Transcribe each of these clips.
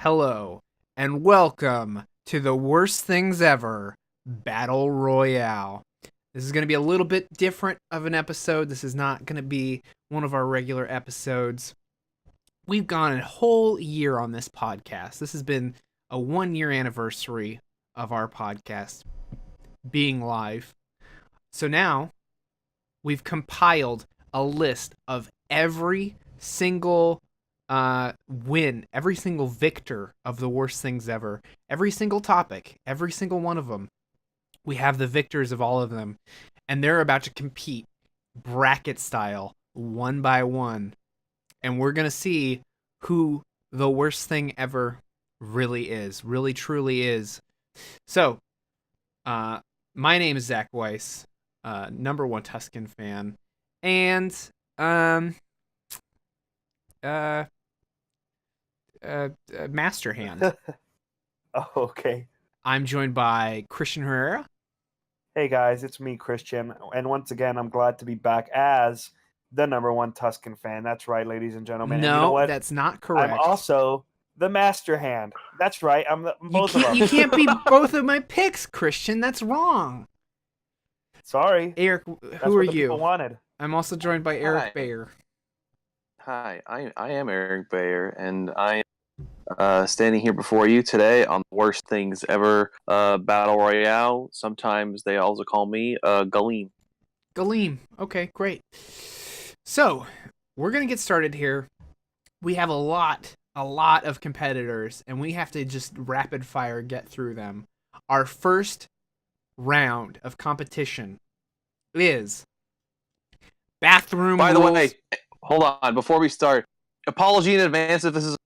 hello, and welcome to the worst things ever Battle Royale. This is going to be a little bit different of an episode. This is not going to be one of our regular episodes. We've gone a whole year on this podcast. This has been a 1-year anniversary of our podcast being live. So now we've compiled a list of every single win, every single victor of the worst things ever, every single topic, every single one of them. We have the victors of all of them, and they're about to compete bracket style, one by one, and we're gonna see who the worst thing ever really is, really truly is. So, my name is Zack Weiss, number one Tuscan fan, and master hand. Oh, okay. I'm joined by Christian Herrera. Hey guys, it's me, Christian, and once again, I'm glad to be back as the number one Tuscan fan. That's right, ladies and gentlemen. No, and you know what? That's not correct. I'm also the master hand. That's right. I'm both of them. You can't be both of my picks, Christian. That's wrong. Sorry, Eric, That's who what are the you? people wanted. I'm also joined by Eric Hi. Bayer. Hi, I am Eric Bayer, and I am standing here before you today on the worst things ever Battle Royale. Sometimes they also call me Galeem. Galeem. Okay, great. So, we're going to get started here. We have a lot of competitors, and we have to just rapid fire get through them. Our first round of competition is bathroom By the rules. way, hold on, before we start, apology in advance if this is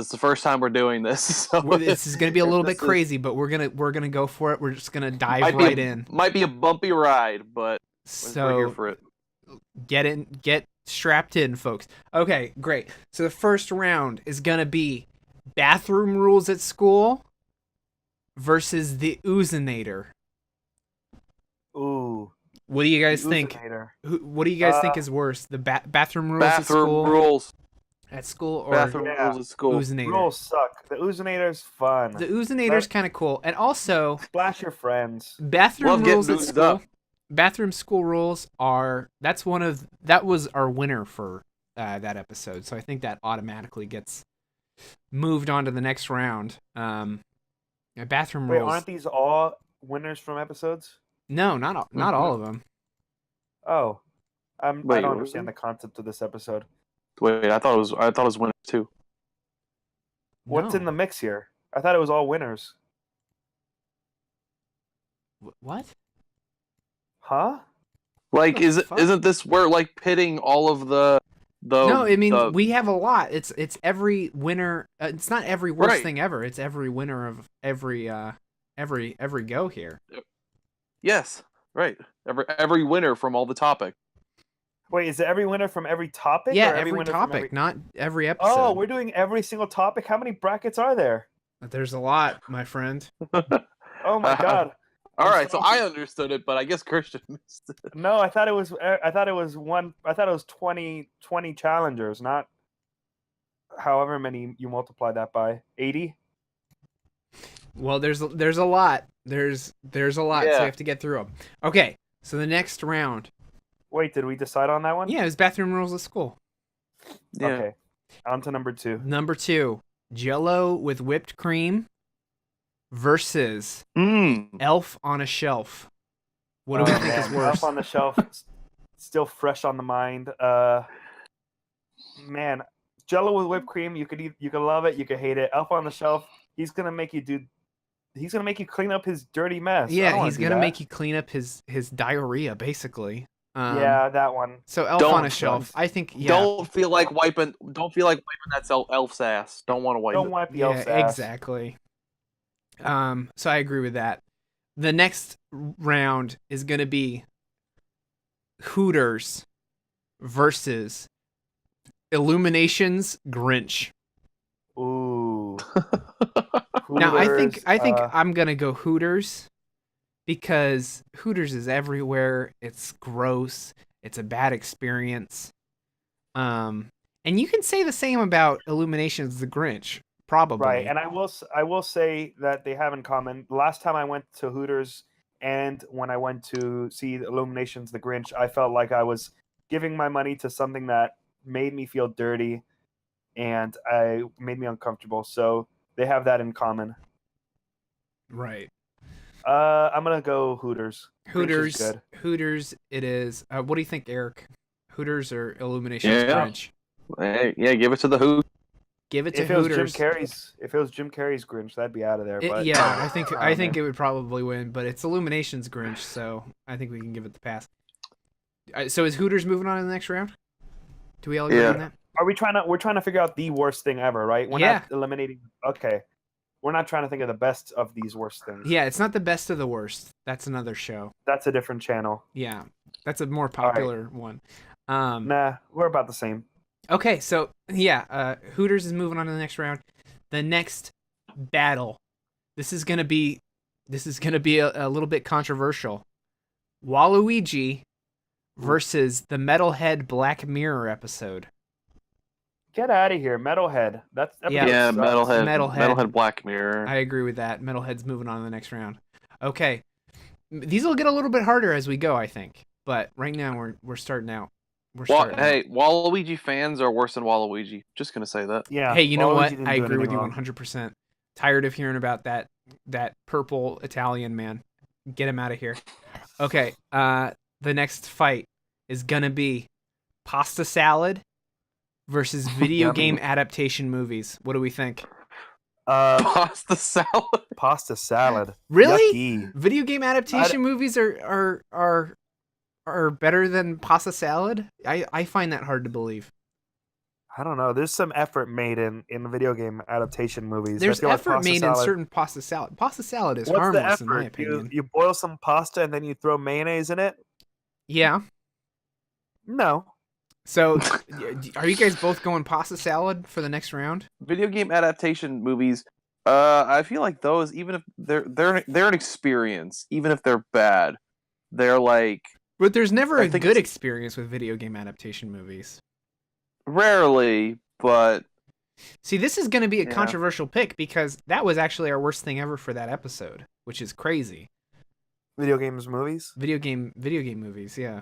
the first time we're doing this. So This is going to be a little bit crazy, but we're gonna go for it. We're just gonna dive right in. Might be a bumpy ride, but we're here So for it. get strapped in, folks. Okay, great. So the first round is gonna be bathroom rules at school versus the Oozinator. Ooh. What do you guys think? What do you guys think is worse, the bathroom rules at school? Rules. At school, or Bathroom rules at school. Oozinator? Rules suck. The Oozinator's fun. The Oozinator's kind of cool, and also Splash your friends. bathroom Love getting rules at oozed school. up. Bathroom school rules that was our winner for that episode. So I think that automatically gets moved on to the next round. Bathroom Wait, rules. aren't these all winners from episodes? No, not all of them. Oh, I Wait, don't what was understand the concept of this episode. Wait, I thought it was winners too. What's No. in the mix here? I thought it was all winners. What? Huh? Like, What the fuck? isn't this where like pitting all of the No, I mean the- we have a lot. It's every winner. It's not every worst Right. thing ever. It's every winner of every go here. Yes, right. Every winner from all the topic. Wait, is it every winner from every topic? Yeah, or every winner from topic, not every episode. Oh, we're doing every single topic. How many brackets are there? There's a lot, my friend. Oh my god! All I'm right, so so- I understood it, but I guess Christian missed it. No, I thought it was. I thought it was 20 challengers, not however many you multiply that by. 80. Well, there's a lot. There's a lot, so Yeah. you have to get through them. Okay, so the next round. Wait, did we decide on that one? Yeah, it was bathroom rules at school. Yeah. Okay. On to number 2. Number 2, Jell-O with whipped cream versus Mm. Elf on a Shelf. What do we think is worse? Up on the shelf, still fresh on the mind. Man, Jello with whipped cream. You could love it. You could hate it. Up on the shelf. He's gonna make you clean up his dirty mess. I don't Yeah, wanna he's do gonna that. make you clean up his diarrhea, basically. Yeah, that one. So Elf Don't- on a Shelf. I think. Yeah. Don't feel like wiping that elf's ass. Don't want to wipe Don't it. wipe the Yeah, elf's ass. exactly. So I agree with that. The next round is gonna be Hooters versus Illuminations Grinch. Ooh. Now I think Hooters, I'm gonna go Hooters because Hooters is everywhere. It's gross. It's a bad experience. And you can say the same about Illuminations the Grinch. Probably. Right, and I will say that they have in common. The last time I went to Hooters and when I went to see Illuminations The Grinch, I felt like I was giving my money to something that made me feel dirty and I made me uncomfortable. So they have that in common. Right. I'm gonna go Hooters. Grinch is good. Hooters. It is. What do you think, Eric? Hooters or Illuminations Yeah. Grinch? Hey, yeah, give it to the Hoot. Give it to If it was Hooters. Jim Carrey's Grinch, that'd be out of there. But Yeah, I think man. it would probably win, but it's Illuminations Grinch, so I think we can give it the pass. So is Hooters moving on to the next round? Do we all agree on that? Are we trying to? We're trying to figure out the worst thing ever, right? We're not eliminating. Okay, we're not trying to think of the best of these worst things. Yeah, it's not the best of the worst. That's another show. That's a different channel. Yeah, that's a more popular one. Nah, we're about the same. Okay, so yeah, Hooters is moving on to the next round. The next battle. This is gonna be a little bit controversial. Waluigi versus the Metalhead Black Mirror episode. Get out of here, Metalhead. That's yeah, sucks. Metalhead Black Mirror. I agree with that. Metalhead's moving on to the next round. Okay, these will get a little bit harder as we go, I think. But right now we're starting out. Hey, Waluigi fans are worse than Waluigi. Just gonna say that. Yeah. Hey, you know what? Didn't I do agree with you anything wrong. 100%. Tired of hearing about that purple Italian man. Get him out of here. Okay. The next fight is gonna be pasta salad versus video game adaptation movies. What do we think? Pasta salad. Pasta salad. Really? Yucky. Video game adaptation movies are better than pasta salad? I find that hard to believe. I don't know. There's some effort made in video game adaptation movies. There's I feel like effort made in certain pasta salad. Pasta salad is What's the harmless in my effort? opinion. You boil some pasta and then you throw mayonnaise in it? Yeah. No. So, are you guys both going pasta salad for the next round? Video game adaptation movies. I feel like those, even if they're an experience, even if they're bad, they're like. But there's never a good experience with video game adaptation movies. Rarely, but see, this is going to be a controversial pick because that was actually our worst thing ever for that episode, which is crazy. Video games movies? Video game movies, yeah.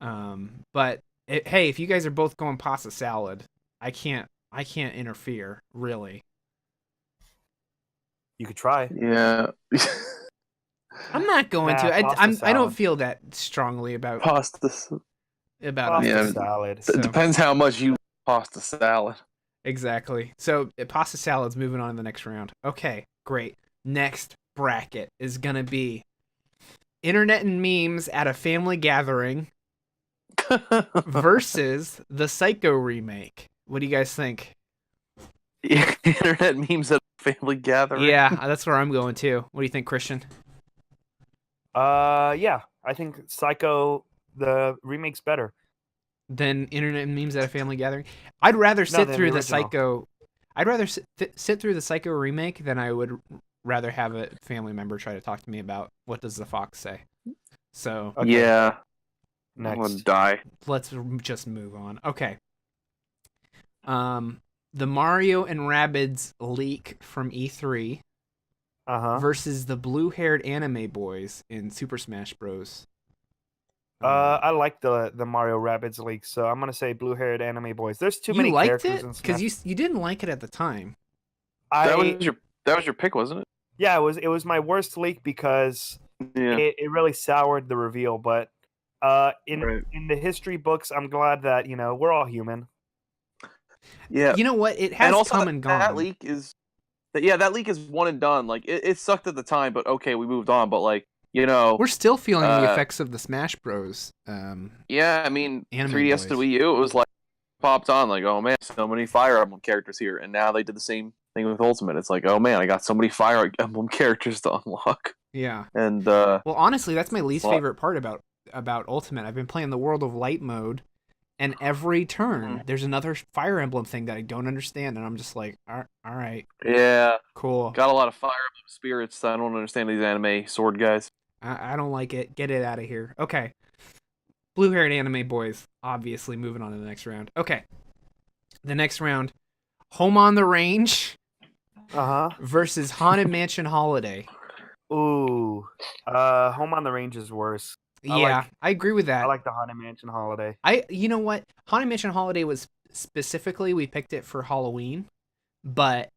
But hey, if you guys are both going pasta salad, I can't interfere, really. You could try. Yeah. I'm not going to. I don't feel that strongly about pasta salad. It depends how much you pasta salad. Exactly. So pasta salad's moving on to the next round. Okay, great. Next bracket is gonna be internet and memes at a family gathering versus the Psycho remake. What do you guys think? Internet memes at a family gathering. Yeah, that's where I'm going too. What do you think, Christian? Yeah, I think Psycho the remake's better than internet and memes at a family gathering. I'd rather sit through the Psycho. I'd rather sit through the Psycho remake than I would rather have a family member try to talk to me about what does the fox say. So yeah, next. I'm gonna die. Let's just move on. Okay. The Mario and Rabbids leak from E3. Versus the blue-haired anime boys in Super Smash Bros. I like the Mario Rabbids leak, so I'm gonna say blue-haired anime boys. There's too many characters in Smash. Because you didn't like it at the time. That was your pick, wasn't it? Yeah, it was my worst leak because it really soured the reveal. But in the history books, I'm glad that we're all human. Yeah, you know what? It has come and gone. That leak is. That leak is one and done. Like it sucked at the time, but okay, we moved on. But like we're still feeling the effects of the Smash Bros. Yeah, I mean, 3DS to Wii U, it was like popped on. Like, oh man, so many Fire Emblem characters here, and now they did the same thing with Ultimate. It's like, oh man, I got so many Fire Emblem characters to unlock. Yeah, and well, honestly, that's my least favorite part about Ultimate. I've been playing the World of Light mode. And every turn, there's another Fire Emblem thing that I don't understand, and I'm just like, all right. Yeah. Cool. Got a lot of Fire Emblem spirits. I don't understand these anime sword guys. I don't like it. Get it out of here. Okay. Blue-haired anime boys, obviously moving on to the next round. Okay. The next round, Home on the Range Uh versus Haunted Mansion Holiday. huh. Ooh. Home on the Range is worse. Yeah, I agree with I that. like the Haunted Mansion Holiday. You know what? Haunted Mansion Holiday was specifically, we picked it for Halloween, but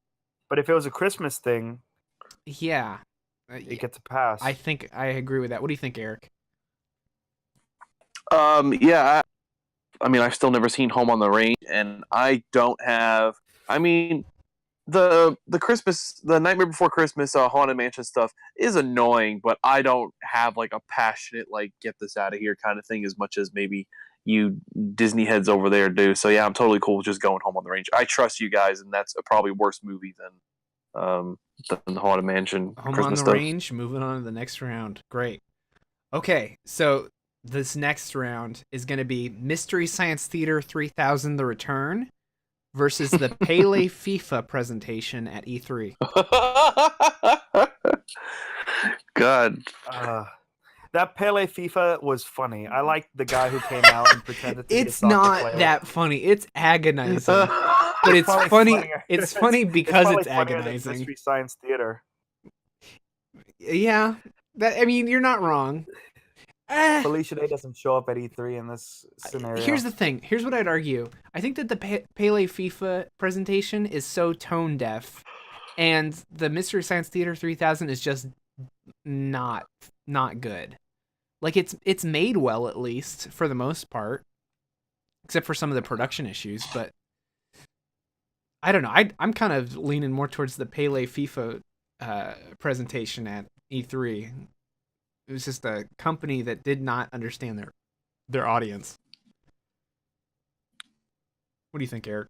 But if it was a Christmas thing, yeah, it gets a pass. I think I agree with that. What do you think, Eric? Yeah, I mean, I've still never seen Home on the Range, and I don't have. I mean, the Nightmare Before Christmas Haunted Mansion stuff is annoying, but I don't have like a passionate like get this out of here kind of thing as much as maybe you Disney heads over there do. So yeah, I'm totally cool with just going Home on the Range. I trust you guys, and that's a probably worse movie than the Haunted Mansion Home on Christmas the stuff. Range. Moving on to the next round. Great. Okay, so this next round is going to be Mystery Science Theater 3000: The Return versus the Pele FIFA presentation at E3. God. That Pele FIFA was funny. I liked the guy who came out and pretended to be a It's soccer not player. that funny. It's agonizing. But it's probably funny. funnier. It's funny because probably it's funnier than agonizing. Mystery Science Theater. Yeah. I mean, you're not wrong. Felicia Day doesn't show up at E3 in this scenario. Here's the thing. Here's what I'd argue. I think that the Pele FIFA presentation is so tone deaf, and the Mystery Science Theater 3000 is just not good. Like it's made well, at least for the most part, except for some of the production issues. But I don't know. I'm kind of leaning more towards the Pele FIFA presentation at E3. It was just a company that did not understand their audience. What do you think, Eric?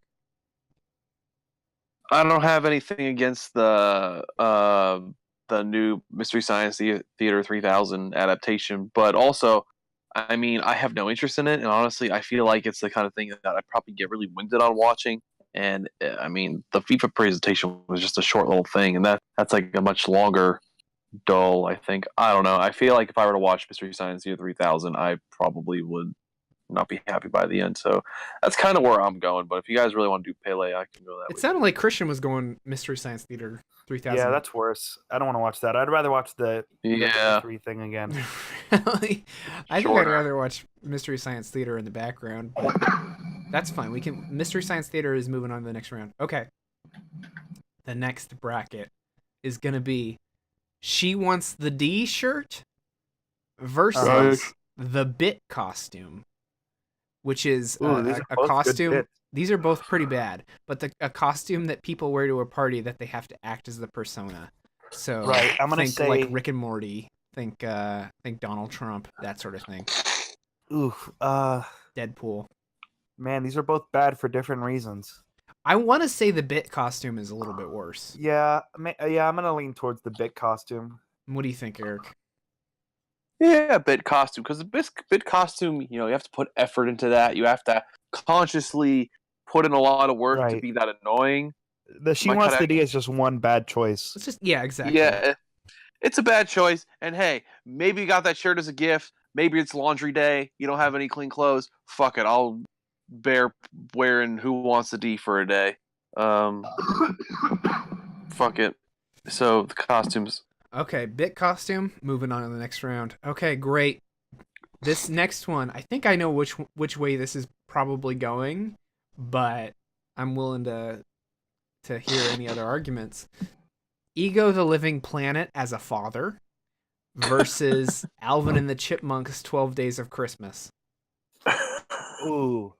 I don't have anything against the new Mystery Science Theater 3000 adaptation, but also, I mean, I have no interest in it, and honestly, I feel like it's the kind of thing that I'd probably get really winded on watching. And I mean, the FIFA presentation was just a short little thing, and that's like a much longer dull. I think I don't know. I feel like if I were to watch Mystery Science Theater 3000, I probably would not be happy by the end. So that's kind of where I'm going. But if you guys really want to do Pele, I can go that way. It sounded like Christian was going Mystery Science Theater 3000. Yeah, that's worse. I don't want to watch that. I'd rather watch the E3 thing again. Really? I think I'd rather watch Mystery Science Theater in the background. But that's fine. Mystery Science Theater is moving on to the next round. Okay. The next bracket is going to be She Wants the D shirt versus the Bit costume, which is a costume. These are both pretty bad, but a costume that people wear to a party that they have to act as the persona. So right, I'm gonna say like Rick and Morty, think Donald Trump, that sort of thing. Oof, Deadpool. Man, these are both bad for different reasons. I want to say the Bit costume is a little bit worse. Yeah, I'm gonna lean towards the Bit costume. What do you think, Eric? Yeah, Bit costume, because the Bit costume, you have to put effort into that. You have to consciously put in a lot of work to be that annoying. The She Wants the D is just one bad choice. It's just exactly. Yeah, it's a bad choice. And hey, maybe you got that shirt as a gift. Maybe it's laundry day. You don't have any clean clothes. Fuck it, I'll bear wearing Who Wants the D for a day. Fuck it. So the costumes. Okay, Bit costume. Moving on to the next round. Okay, great. This next one, I think I know which way this is probably going, but I'm willing to hear any other arguments. Ego the Living Planet as a father versus Alvin and the Chipmunks 12 Days of Christmas. Ooh.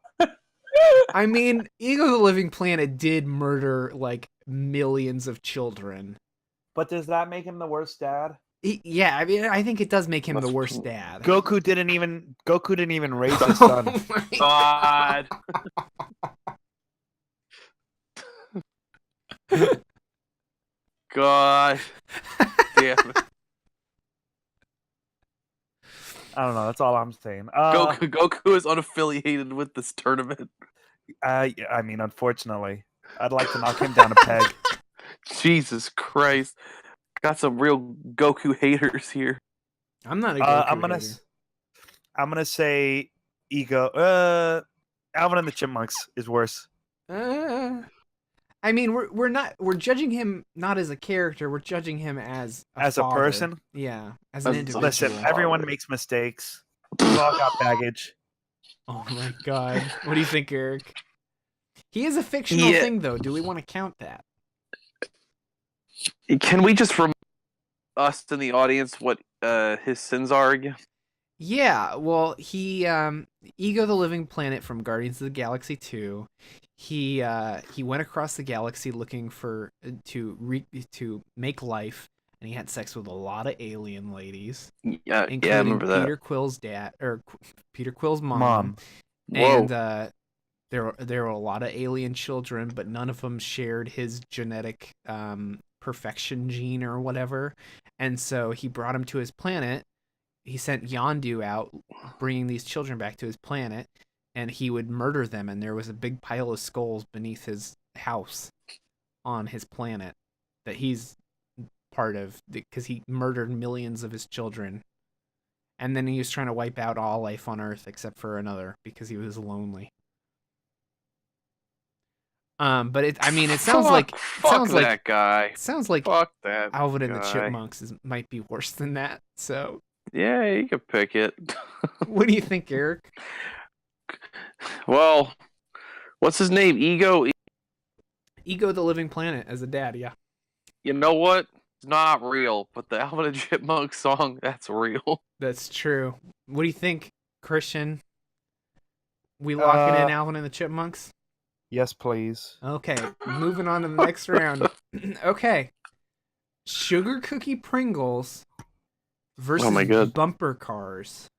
I mean, Ego the Living Planet did murder like millions of children. But does that make him the worst dad? Yeah, I mean, I think it does make him the worst dad. Goku didn't even raise his son. Oh my God. God. Damn it. I don't know. That's all I'm saying. Goku is unaffiliated with this tournament. I mean, unfortunately, I'd like to knock him down a peg. Jesus Christ. Got some real Goku haters here. I'm not a Goku hater. I'm gonna say Ego. Alvin and the Chipmunks is worse. I mean, we're judging him not as a character. We're judging him as a As a father. person? Yeah, as an As a- individual. Listen, everyone makes mistakes. We've all got baggage. Oh my god. What do you think, Eric? He is a fictional thing, though. Do we want to count that? Can we just remind us in the audience what his sins are again? Yeah, well, he Ego the Living Planet from Guardians of the Galaxy 2. He went across the galaxy looking for to make life, and he had sex with a lot of alien ladies, Yeah, including I remember that. Peter Quill's dad or Peter Quill's mom. Mom. And Whoa. there were a lot of alien children, but none of them shared his genetic perfection gene or whatever. And so he brought him to his planet. He sent Yondu out, bringing these children back to his planet, and he would murder them. And there was a big pile of skulls beneath his house on his planet that he's part of because he murdered millions of his children. And then he was trying to wipe out all life on Earth except for another because he was lonely. But it sounds like that guy. It sounds like Fuck that Alvin and the guy. Chipmunks might be worse than that. So, Yeah, you can pick it. what do you think, Eric? Well, what's his name? Ego. Ego the Living Planet as a dad, yeah. You know what? It's not real, but the Alvin and Chipmunk song, that's real. That's true. What do you think, Christian? We locking in Alvin and the Chipmunks? Yes, please. Okay, moving on to the next round. Okay. Sugar Cookie Pringles versus Oh my God. bumper cars.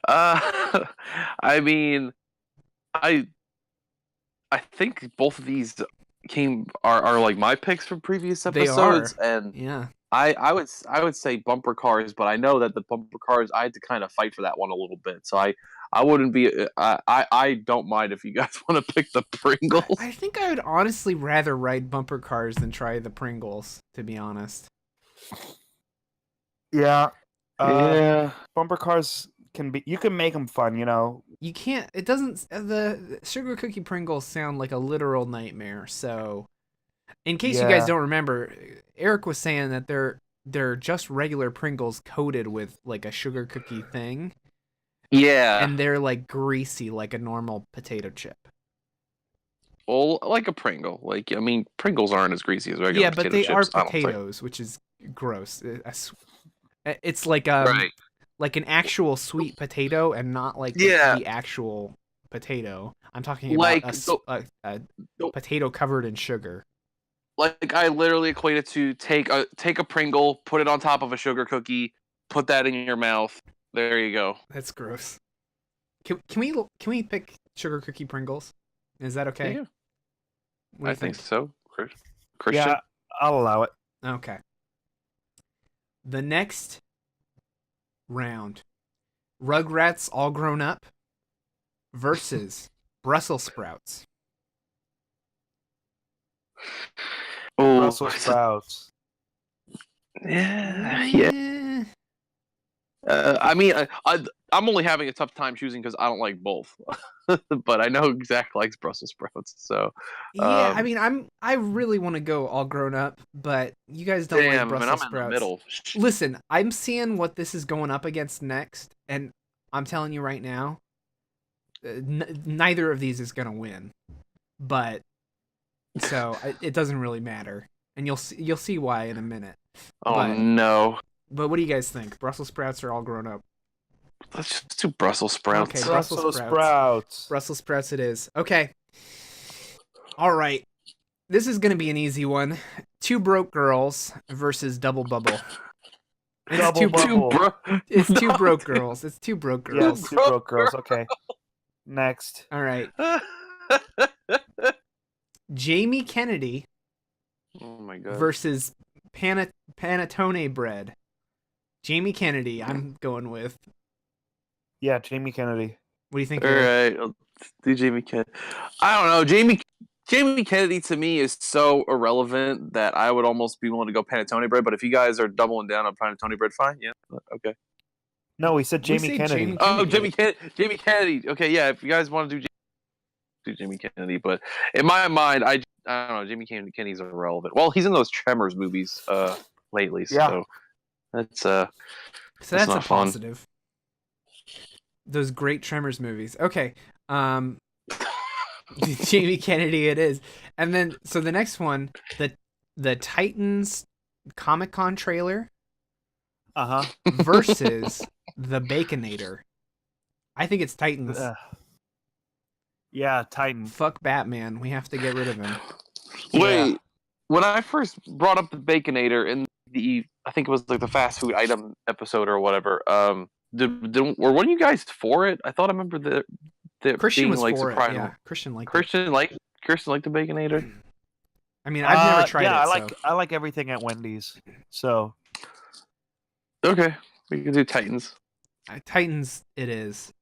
I mean, I think both of these are like my picks from previous They episodes, are. and Yeah. I would say bumper cars, but I know that the bumper cars I had to kind of fight for that one a little bit, so I wouldn't be I don't mind if you guys want to pick the Pringles. I think I would honestly rather ride bumper cars than try the Pringles, to be honest. Yeah. Yeah. Bumper cars you can make them fun, you know. You can't. It doesn't. The Sugar Cookie Pringles sound like a literal nightmare. So, in case you guys Yeah. don't remember, Eric was saying that they're just regular Pringles coated with like a sugar cookie thing, Yeah. and they're like greasy like a normal potato chip. Well, like a Pringle. Like, I mean, Pringles aren't as greasy as regular Yeah, but potato they chips, are I don't think. potatoes, which is gross. It's like Right. like an actual sweet potato and not like Yeah. the actual potato. I'm talking Like, about a potato covered in sugar. Like, I literally equate it to take a Pringle, put it on top of a sugar cookie, put that in your mouth. There you go. That's gross. Can we pick sugar cookie Pringles? Is that okay? Yeah, What do you I think so. Christian. Yeah, I'll allow it. Okay. The next round, Rugrats All Grown Up versus Brussels Sprouts. Oh, Brussels sprouts. yeah. I mean, I'm only having a tough time choosing because I don't like both, but I know Zach likes Brussels sprouts. So Yeah, I mean, I really want to go All Grown Up, but you guys don't like damn, Brussels and I'm sprouts. in the middle. Listen, I'm seeing what this is going up against next, and I'm telling you right now, neither of these is gonna win. But so it doesn't really matter, and you'll see why in a minute. Oh no! But what do you guys think? Brussels sprouts are All Grown Up. Let's just do Brussels sprouts. Okay, Brussels sprouts. Brussels sprouts it is. Okay. All right. This is going to be an easy one. Two Broke Girls versus Double Bubble. It's two broke girls. It's two broke Yeah, girls. two broke girls. Okay. Next. All right. Jamie Kennedy Oh my god. versus Panettone bread. Jamie Kennedy, I'm going with. Yeah, Jamie Kennedy. What do you think? All Eric? right, let's do Jamie Kennedy. I don't know. Jamie Kennedy to me is so irrelevant that I would almost be willing to go panettone bread. But if you guys are doubling down on panettone bread, fine. Yeah, okay. No, we said We Jamie say Kennedy. Jamie Oh, Kennedy. Jamie Kennedy. Okay, yeah. If you guys want to do Jamie Kennedy, but in my mind, I don't know. Jamie Kennedy's irrelevant. Well, he's in those Tremors movies lately, Yeah. so that's So that's a not fun. positive. Those great Tremors movies. Okay. Jamie Kennedy it is. And then so the next one, the Titans Comic-Con trailer versus the Baconator. I think it's Titans. Yeah, Titans. Fuck Batman. We have to get rid of him. Wait, when I first brought up the Baconator in I think it was like the fast food item episode or whatever. Were one of you guys for it? I thought I remember the Christian being was like for surprised. it. Yeah, Christian liked it. Christian liked the Baconator. I mean, I've never tried it. I like everything at Wendy's. So Okay, we can do Titans. Titans it is.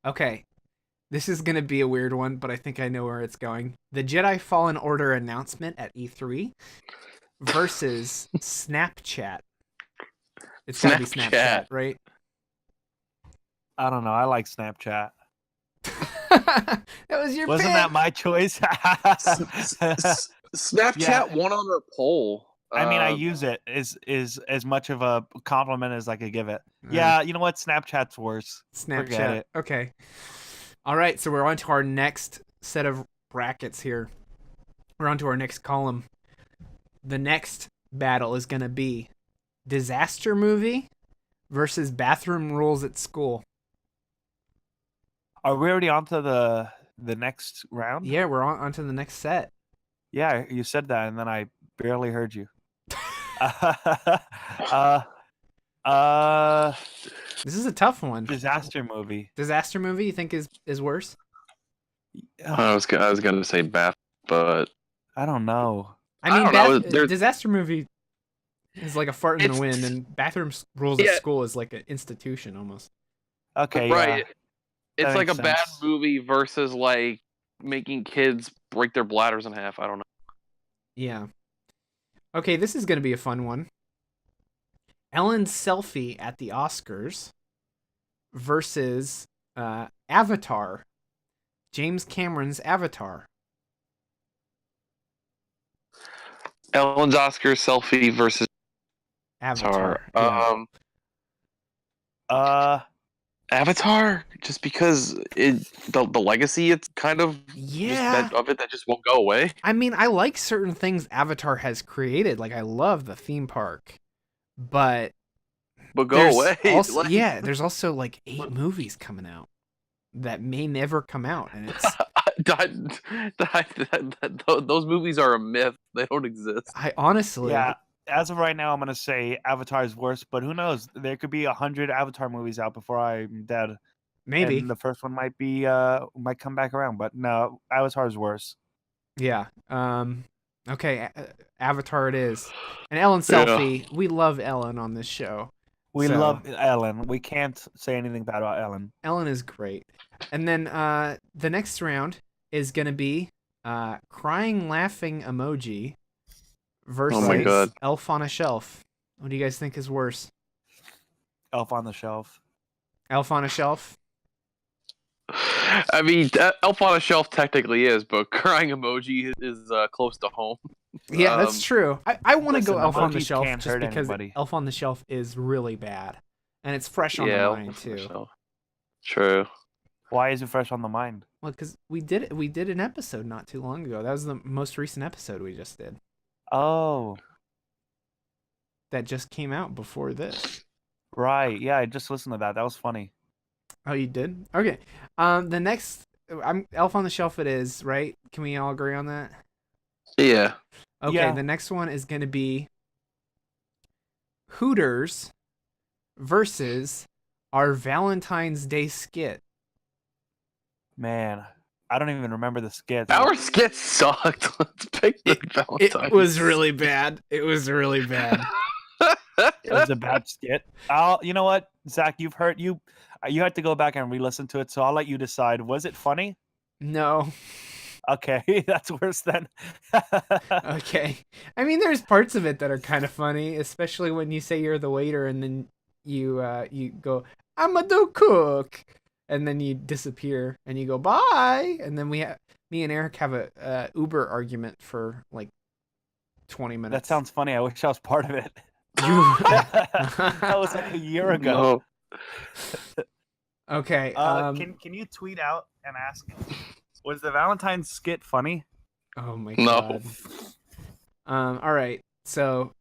Okay. This is going to be a weird one, but I think I know where it's going. The Jedi Fallen Order announcement at E3 versus Snapchat. It's got to be Snapchat, right? I don't know. I like Snapchat. That was your Wasn't pick. that my choice? Snapchat won on their poll. I mean, I use it is as much of a compliment as I could give it. Yeah, you know what? Snapchat's worse. Forget Snapchat. it. Okay. All right, so we're on to our next set of brackets here. We're on to our next column. The next battle is going to be disaster movie versus bathroom rules at school. Are we already on to the next round? Yeah, we're on to the next set. Yeah, you said that, and then I barely heard you. This is a tough one. Disaster movie. Disaster movie you think is worse? I was gonna say bath, but I don't know. I mean, don't know. disaster movie is like a fart in the wind, and bathroom rules at school is like an institution almost. Okay, right. Yeah. It's like a bad sense. movie versus like making kids break their bladders in half. I don't know. Yeah. Okay, this is going to be a fun one. Ellen's selfie at the Oscars versus Avatar. James Cameron's Avatar. Ellen's Oscar selfie versus Avatar. Yeah. Avatar, just because the legacy, it's kind of that just won't go away. I mean, I like certain things Avatar has created. Like, I love the theme park, but go away. Also, yeah, there's also like 8 movies coming out that may never come out, and it's those movies are a myth. They don't exist. I honestly, yeah. As of right now, I'm gonna say Avatar is worse, but who knows? There could be 100 Avatar movies out before I'm dead. Maybe and the first one might be might come back around, but no, Avatar is worse. Yeah. Okay, Avatar it is. And Ellen selfie. We love Ellen on this show. We love Ellen. We can't say anything bad about Ellen. Ellen is great. And then the next round is gonna be crying laughing emoji versus Elf on a Shelf. What do you guys think is worse? Elf on the Shelf. Elf on a Shelf? I mean, Elf on a Shelf technically is, but crying emoji is close to home. Yeah, that's true. I want to go Elf on the Shelf just because Elf on the Shelf is really bad. And it's fresh on the mind, too. True. Why is it fresh on the mind? Well, because we did an episode not too long ago. That was the most recent episode we just did. Oh. That just came out before this. Right. Yeah, I just listened to that. That was funny. Oh, you did? Okay. The next, Elf on the Shelf it is, right? Can we all agree on that? Yeah. Okay, yeah. The next one is going to be Hooters versus our Valentine's Day skit. Man, I don't even remember the skit. Our skit sucked. Let's pick the Valentine's. It was really bad. It was really bad. It was a bad skit. You know what, Zach? You had to go back and re-listen to it, so I'll let you decide. Was it funny? No. Okay, that's worse then. Okay. I mean, there's parts of it that are kind of funny, especially when you say you're the waiter and then you go, I'ma do cook, and then you disappear and you go bye, and then me and Eric have a Uber argument for like 20 minutes. That sounds funny. I wish I was part of it. That was like a year ago. No. Okay. Can you tweet out and ask, was the Valentine's skit funny? Oh my No. god. All right. So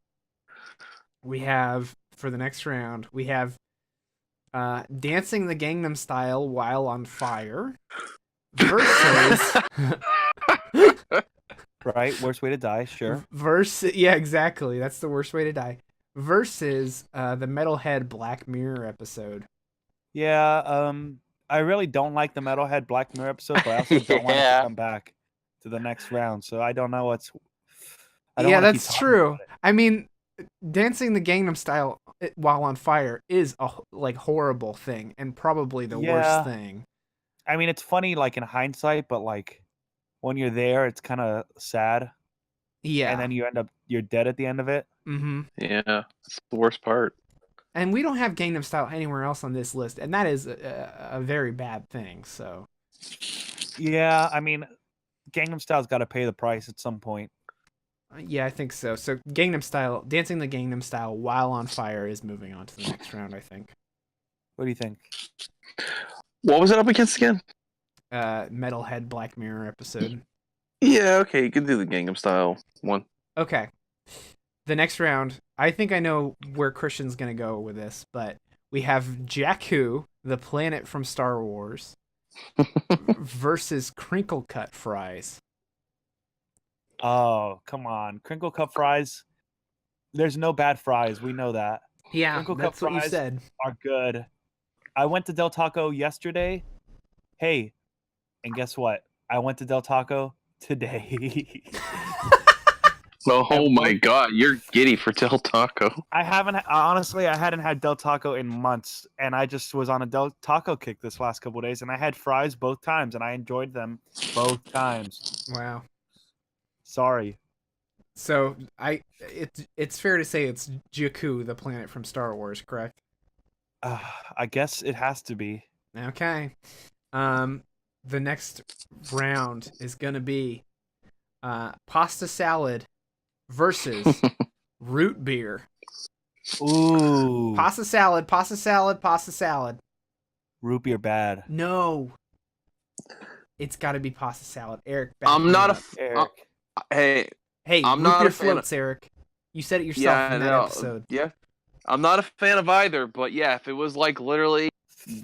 we have for the next round we have dancing the Gangnam Style while on fire versus Right, worst way to die. Sure. yeah, exactly. That's the worst way to die. Versus the Metalhead Black Mirror episode. Yeah. I really don't like the Metalhead Black Mirror episode, but I also don't want it to come back to the next round. So I don't know what's. Yeah, that's true. I mean, dancing the Gangnam Style while on fire is a like horrible thing and probably the worst thing. I mean, it's funny like in hindsight, but like when you're there, it's kind of sad. Yeah, and then you're dead at the end of it. Mm-hmm. Yeah, it's the worst part. And we don't have Gangnam Style anywhere else on this list, and that is a very bad thing. So, yeah, I mean, Gangnam Style's got to pay the price at some point. Yeah, I think so. So Gangnam Style, dancing the Gangnam Style while on fire is moving on to the next round, I think. What do you think? What was it up against again? Metalhead Black Mirror episode. Yeah, okay, you can do the Gangnam Style one. Okay. The next round, I think I know where Christian's going to go with this, but we have Jakku, the planet from Star Wars, versus Crinkle Cut Fries. Oh, come on. Crinkle Cut Fries. There's no bad fries. We know that. Yeah, Crinkle that's Cut what you fries said. are good. I went to Del Taco yesterday. Hey, and guess what? I went to Del Taco today. Oh my god, you're giddy for Del Taco. I hadn't had Del Taco in months, and I just was on a Del Taco kick this last couple of days, and I had fries both times, and I enjoyed them both times. Wow. Sorry. So it's fair to say it's Jakku, the planet from Star Wars, correct? I guess it has to be. Okay. The next round is gonna be pasta salad versus root beer. Ooh. Pasta salad, pasta salad, pasta salad. Root beer bad. No. It's got to be pasta salad. Eric, I'm not Eric. Hey, I'm not root beer a fan floats, Eric. You said it yourself in that episode. Yeah, I'm not a fan of either, but yeah, if it was like literally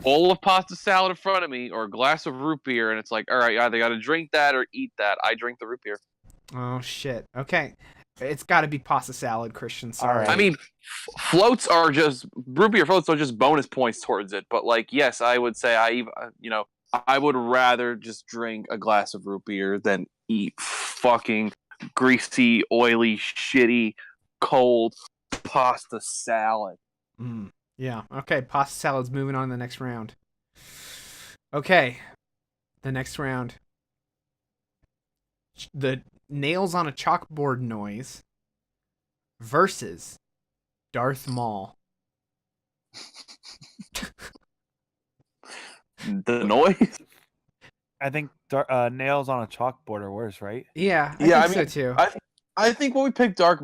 bowl of pasta salad in front of me or a glass of root beer, and it's like, all right, you either got to drink that or eat that. I drink the root beer. Oh shit. Okay, it's got to be pasta salad, Christian. Sorry. Right. I mean, floats are just root beer floats are just bonus points towards it. But like, yes, I would say I would rather just drink a glass of root beer than eat fucking greasy, oily, shitty, cold pasta salad. Yeah. Okay. Pasta salad's moving on to the next round. Okay. The next round. The nails on a chalkboard noise versus Darth Maul. The noise? I think nails on a chalkboard are worse, right? Yeah, I think so too. I think when we picked Darth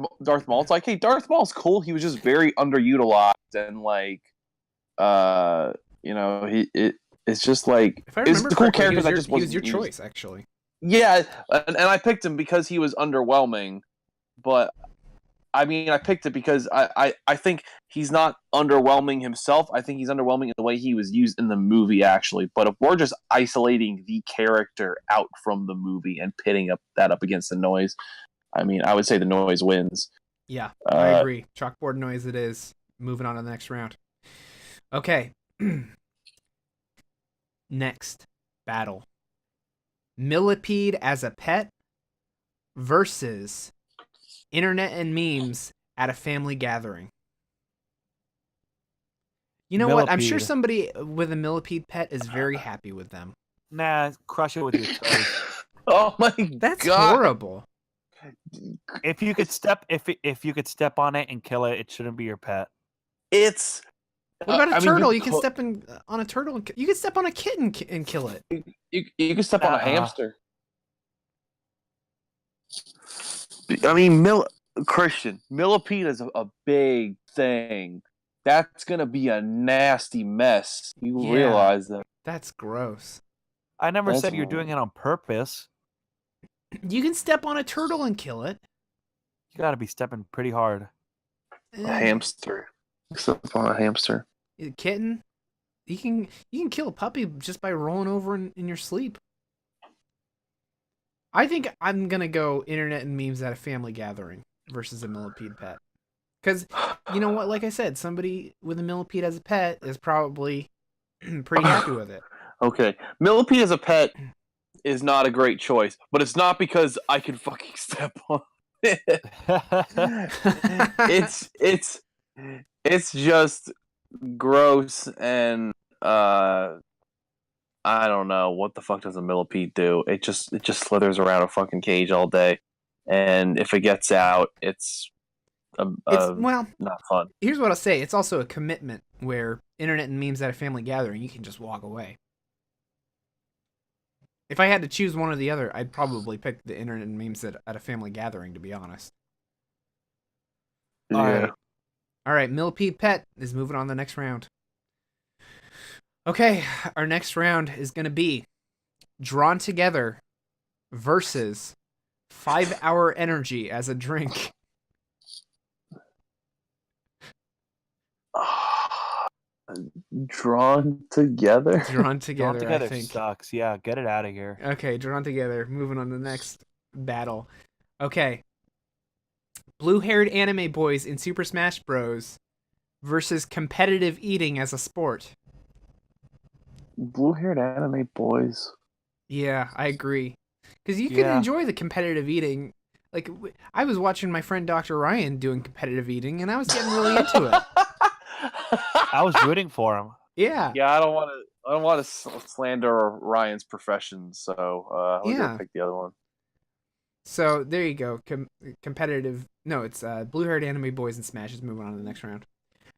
Maul, it's like, hey, Darth Maul's cool. He was just very underutilized, and like, it's just like if I remember it's a cool character that he just was your used. choice, actually. Yeah, and I picked him because he was underwhelming, but I mean, I picked it because I think he's not underwhelming himself. I think he's underwhelming in the way he was used in the movie, actually. But if we're just isolating the character out from the movie and pitting that up against the noise, I mean, I would say the noise wins. Yeah, I agree. Chalkboard noise it is. Moving on to the next round. Okay. Next battle. Millipede as a pet versus internet and memes at a family gathering. You know what? I'm sure somebody with a millipede pet is very happy with them. Nah, crush it with your toes. Oh my That's god. horrible. If you could step on it and kill it, it shouldn't be your pet. It's What about a I mean, turtle? You can step on a turtle. You can step on a kitten and kill it. you can step on a Uh-uh. hamster. I mean, Christian, millipede is a big thing. That's gonna be a nasty mess. You Yeah. realize that? That's gross. I never That's said you're doing it on purpose. You can step on a turtle and kill it. You got to be stepping pretty hard. A hamster. Step on a hamster. A kitten. You can kill a puppy just by rolling over in your sleep. I think I'm gonna go internet and memes at a family gathering versus a millipede pet. Because you know what? Like I said, somebody with a millipede as a pet is probably pretty happy with it. Okay, millipede as a pet is not a great choice, but it's not because I can fucking step on it. It's just gross and I don't know what the fuck does a millipede do. It just slithers around a fucking cage all day, and if it gets out, it's Well, not fun. here's what I'll say. It's also a commitment where internet and memes at a family gathering, you can just walk away. If I had to choose one or the other, I'd probably pick the internet and memes at a family gathering, to be honest. Yeah. All right, millipede pet is moving on to the next round. Okay, our next round is going to be Drawn Together versus 5-hour energy as a drink. Drawn together. Drawn Together, Drawn together I think. sucks. Yeah, get it out of here. Okay, Drawn Together. Moving on to the next battle. Okay. Blue-haired anime boys in Super Smash Bros. Versus competitive eating as a sport. Blue-haired anime boys. Yeah, I agree. Because you can enjoy the competitive eating. Like, I was watching my friend Dr. Ryan doing competitive eating, and I was getting really into it. I was rooting for him. Yeah. Yeah, I don't want to slander Ryan's profession, so we'll go pick the other one. So there you go. Competitive. No, it's blue-haired anime boys and Smash is moving on to the next round.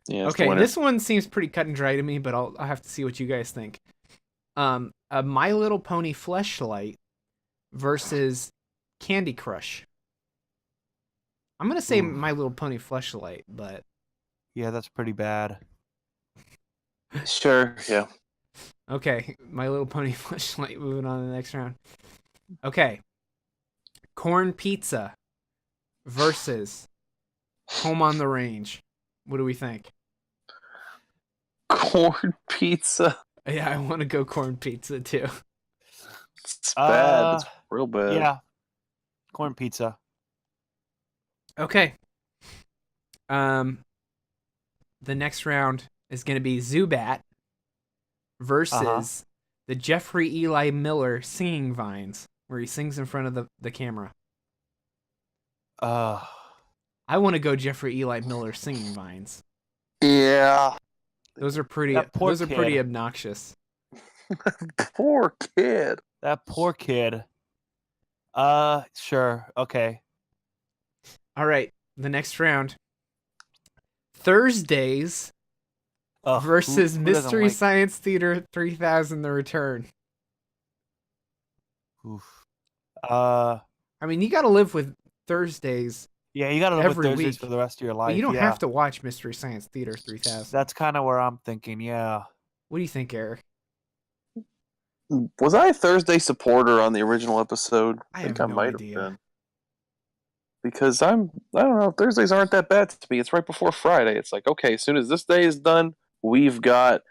Yeah. Okay, this one seems pretty cut and dry to me, but I'll have to see what you guys think. A My Little Pony fleshlight versus Candy Crush. I'm gonna say My Little Pony fleshlight, but yeah, that's pretty bad. Sure. Yeah. Okay, My Little Pony fleshlight. Moving on to the next round. Okay, corn pizza versus Home on the Range. What do we think? Corn pizza. Yeah, I want to go corn pizza too. It's bad. It's real bad. Yeah. Corn pizza. Okay. The next round is going to be Zubat versus the Jeffrey Eli Miller singing vines, where he sings in front of the camera. I want to go Jeffrey Eli Miller singing vines. Yeah. Those are pretty. Those are pretty obnoxious. Poor kid. That poor kid. Sure. Okay. All right. The next round. Thursdays versus Mystery Science Theater 3000: The Return. Oof. I mean, you got to live with Thursdays. Yeah, you got to live every with Thursdays week for the rest of your life. But you don't have to watch Mystery Science Theater 3000. That's kind of where I'm thinking, yeah. What do you think, Eric? Was I a Thursday supporter on the original episode? I think I might have been. Because I don't know, Thursdays aren't that bad to me. It's right before Friday. It's like, okay, as soon as this day is done, we've got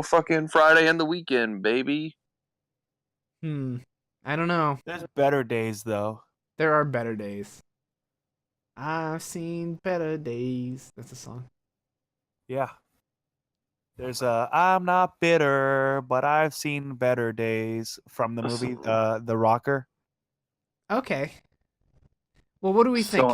fucking Friday and the weekend, baby. I don't know. There's better days, though. There are better days. I've seen better days. That's a song. Yeah. There's I'm not bitter, but I've seen better days from the movie The Rocker. Okay. Well, what do we think?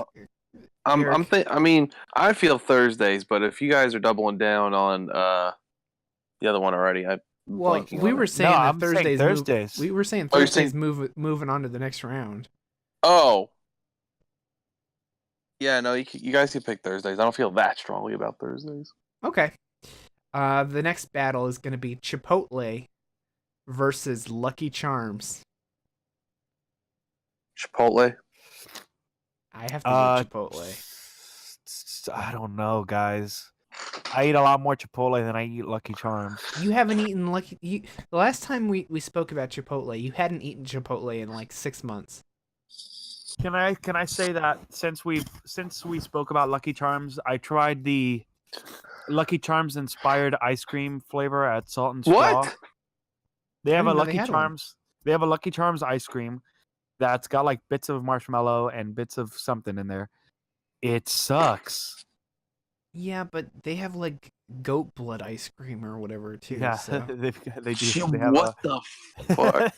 I mean, I feel Thursdays, but if you guys are doubling down on the other one already, we were saying that Thursdays. We were saying Thursdays moving on to the next round. Oh. Yeah, no, you guys can pick Thursdays. I don't feel that strongly about Thursdays. Okay. The next battle is going to be Chipotle versus Lucky Charms. Chipotle. I have to go Chipotle. I don't know, guys. I eat a lot more Chipotle than I eat Lucky Charms. You haven't eaten the last time we spoke about Chipotle, you hadn't eaten Chipotle in like 6 months. Can I say that since we spoke about Lucky Charms, I tried the Lucky Charms inspired ice cream flavor at Salt and Straw. What? They have I a didn't know Lucky they had Charms. They have a Lucky Charms ice cream that's got like bits of marshmallow and bits of something in there. It sucks. Yeah, but they have like goat blood ice cream or whatever too. Yeah, So. they do. Shit, They have what the fuck?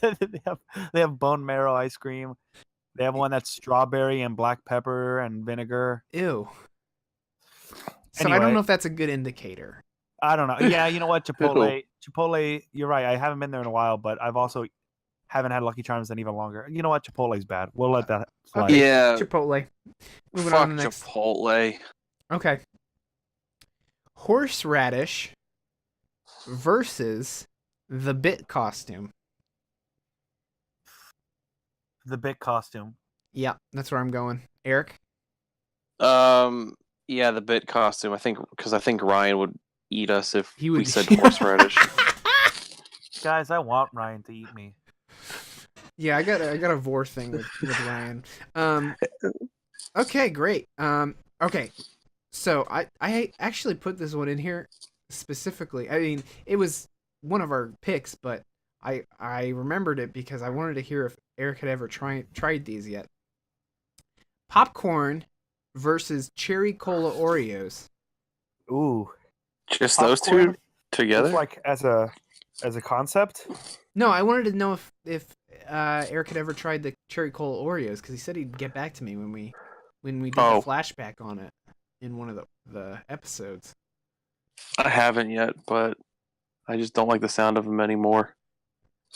they have bone marrow ice cream. They have one that's strawberry and black pepper and vinegar. Ew. So I Anyway. don't know if that's a good indicator. I don't know. Yeah, you know what? Chipotle, you're right. I haven't been there in a while, but I've also haven't had Lucky Charms in even longer. You know what? Chipotle's bad. We'll let that slide. Okay. Yeah. Chipotle. Moving Fuck on to the next. Chipotle. Okay. Horseradish versus the Bit costume. The big costume. Yeah, that's where I'm going. Eric? Yeah, the bit costume. I think Ryan would eat us if He we would- said horseradish. Guys, I want Ryan to eat me. Yeah, I got a vor thing with Ryan. Okay, great. Okay. So I actually put this one in here specifically. I mean, it was one of our picks, but I remembered it because I wanted to hear if Eric had ever tried these yet. Popcorn versus cherry cola Oreos. Ooh, Just those Popcorn? two together? just like as a concept. No, I wanted to know if Eric had ever tried the cherry cola Oreos because he said he'd get back to me when we did Oh. the flashback on it in one of the episodes. I haven't yet, but I just don't like the sound of them anymore.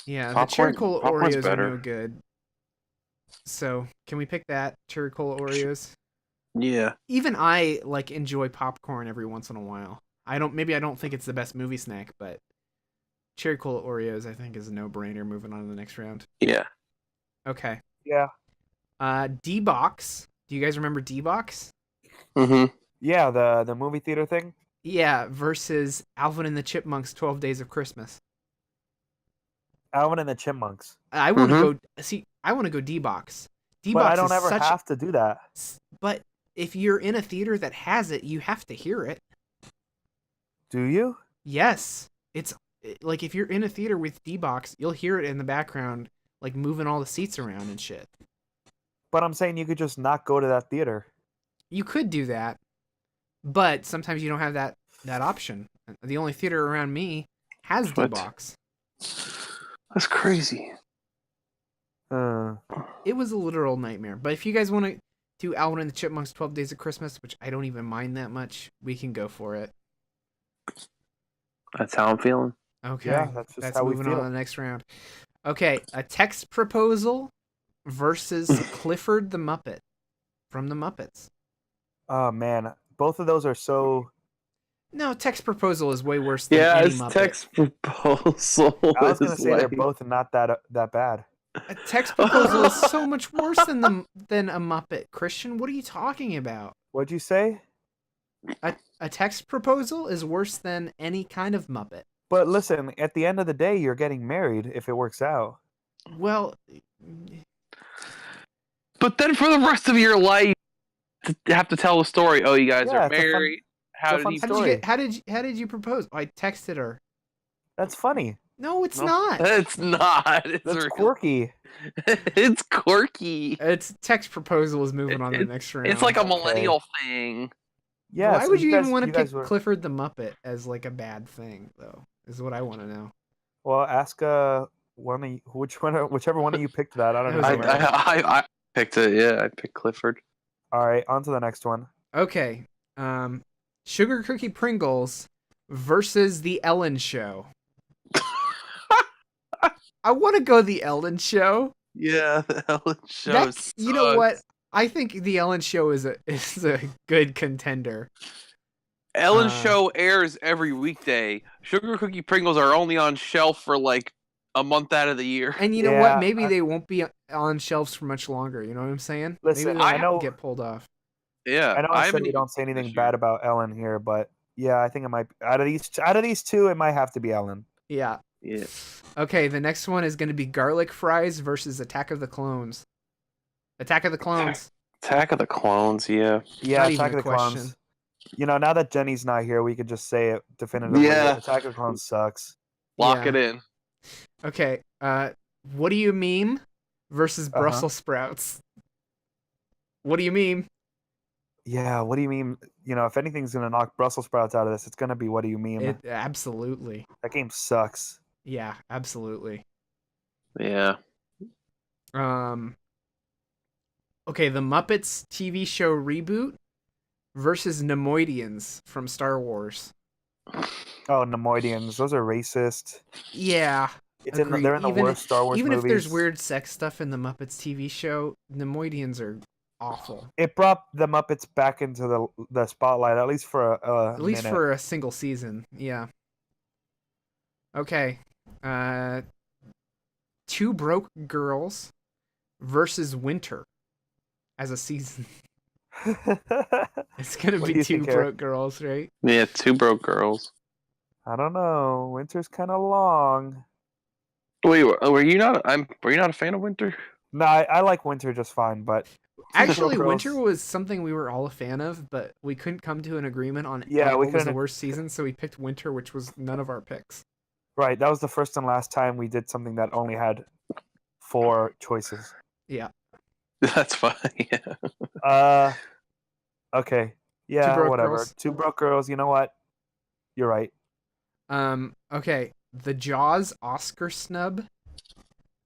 Yeah, the cherry cola Popcorn's Oreos better. are no good. So can we pick that cherry cola Oreos? Yeah. Even I like enjoy popcorn every once in a while. I don't think it's the best movie snack, but cherry cola Oreos I think is a no-brainer moving on to the next round. Yeah. Okay. Yeah, D-Box. Do you guys remember D-Box? Mm-hmm. yeah, the movie theater thing. Yeah, versus Alvin and the Chipmunks 12 Days of Christmas. Alvin and the Chipmunks. I want to go see I want to go D-Box. D-Box But I don't is ever such have to do that. but if you're in a theater that has it, you have to hear it. Do you? Yes. It's like if you're in a theater with D-Box, you'll hear it in the background like moving all the seats around and shit. But I'm saying you could just not go to that theater. You could do that, but sometimes you don't have that option. The only theater around me has What? D-Box. That's crazy. It was a literal nightmare. But if you guys want to do Alvin and the Chipmunks 12 Days of Christmas, which I don't even mind that much, we can go for it. That's how I'm feeling. Okay. Yeah, that's just how we moving on feel. to the next round. Okay, a text proposal versus Clifford the Muppet from the Muppets. Oh man, both of those are so. No, text proposal is way worse than Yeah, any it's Muppet. text proposal. I was gonna is say they're like- both not that bad. A text proposal is so much worse than a Muppet. Christian, what are you talking about? What'd you say? A text proposal is worse than any kind of Muppet. But listen, at the end of the day, you're getting married if it works out. Well, But then for the rest of your life, you have to tell the story. Oh, you guys Yeah, are it's a fun- married. How it's a did fun he? story. how did you propose? I texted her. That's funny. No, it's No, not. It's not. It's That's really- quirky. It's quirky. It's text proposal is moving on to the next round. It's like a Okay. millennial thing. Yeah. Why so would you guys- even want to guys pick were- Clifford the Muppet as like a bad thing, though? Is what I want to know. Well, ask whichever one of you picked that. I don't know. That who was it was. I picked it. Yeah, I picked Clifford. All right, on to the next one. Okay, Sugar Cookie Pringles versus the Ellen Show. I want to go the Ellen Show. Yeah, the Ellen Show. That's, you know what? I think the Ellen Show is a good contender. Ellen's show airs every weekday. Sugar Cookie Pringles are only on shelf for like a month out of the year. And you know what? Maybe they won't be on shelves for much longer. You know what I'm saying? Listen, Maybe I know get pulled off. Yeah, I know I said we don't say anything bad about Ellen here, but yeah, I think it might. Out of these two, it might have to be Ellen. Yeah. Yeah. Okay, the next one is going to be garlic fries versus Attack of the Clones. Attack of the Clones. Attack of the Clones, yeah. Yeah, Not Attack even of a the Clones. You know, now that Jenny's not here, we could just say it definitively. Yeah. Attack of the Clones sucks. Lock it in. Okay, what do you meme versus Brussels sprouts? What do you meme? Yeah, what do you mean? You know, if anything's gonna knock Brussels sprouts out of this, it's gonna be what do you mean? Absolutely. That game sucks. Yeah, absolutely. Yeah. Okay, the Muppets TV show reboot versus Nemoidians from Star Wars. Oh, Nemoidians, those are racist. Yeah. They're in the worst Star Wars even movies. If there's weird sex stuff in the Muppets TV show, Nemoidians are awful. It brought the Muppets back into the spotlight, at least for a minute. For a single season. Yeah. Okay. Two Broke Girls versus Winter as a season. It's gonna be Two Broke Girls, right? Yeah, Two Broke Girls. I don't know. Winter's kind of long. Wait, were you not a fan of Winter? No, I like Winter just fine, but actually, Winter was something we were all a fan of, but we couldn't come to an agreement on what was the worst season, so we picked Winter, which was none of our picks. Right, that was the first and last time we did something that only had 4 choices. Yeah. That's fine. Yeah. Okay. Yeah, whatever. Girls. Two Broke Girls, you know what? You're right. Okay. The Jaws Oscar snub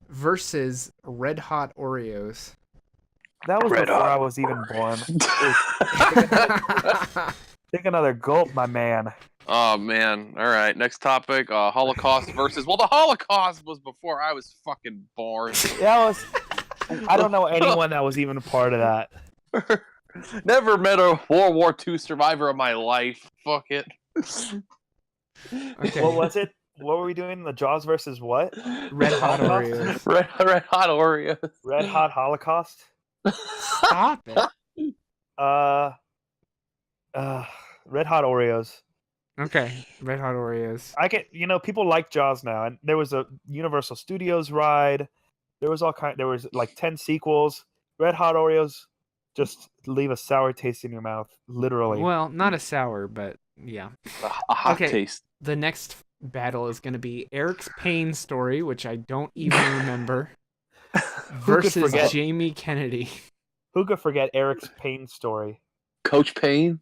versus Red Hot Oreos. That was before I was even born. Take another gulp, my man. Oh man! All right, next topic: Holocaust versus. Well, the Holocaust was before I was fucking born. I don't know anyone that was even a part of that. Never met a World War II survivor in my life. Fuck it. Okay. What was it? What were we doing? The Jaws versus what? Red Hot Oreos. Red Hot Oreos. Red Hot Holocaust. Stop it. Red Hot Oreos. Okay, Red Hot Oreos. People like Jaws now, and there was a Universal Studios ride. There was there was like 10 sequels. Red Hot Oreos just leave a sour taste in your mouth, literally. Well, not a sour, but yeah. A hot taste. The next battle is going to be Eric's Payne story, which I don't even remember, versus Jamie Kennedy. Who could forget Eric's Payne story? Coach Payne?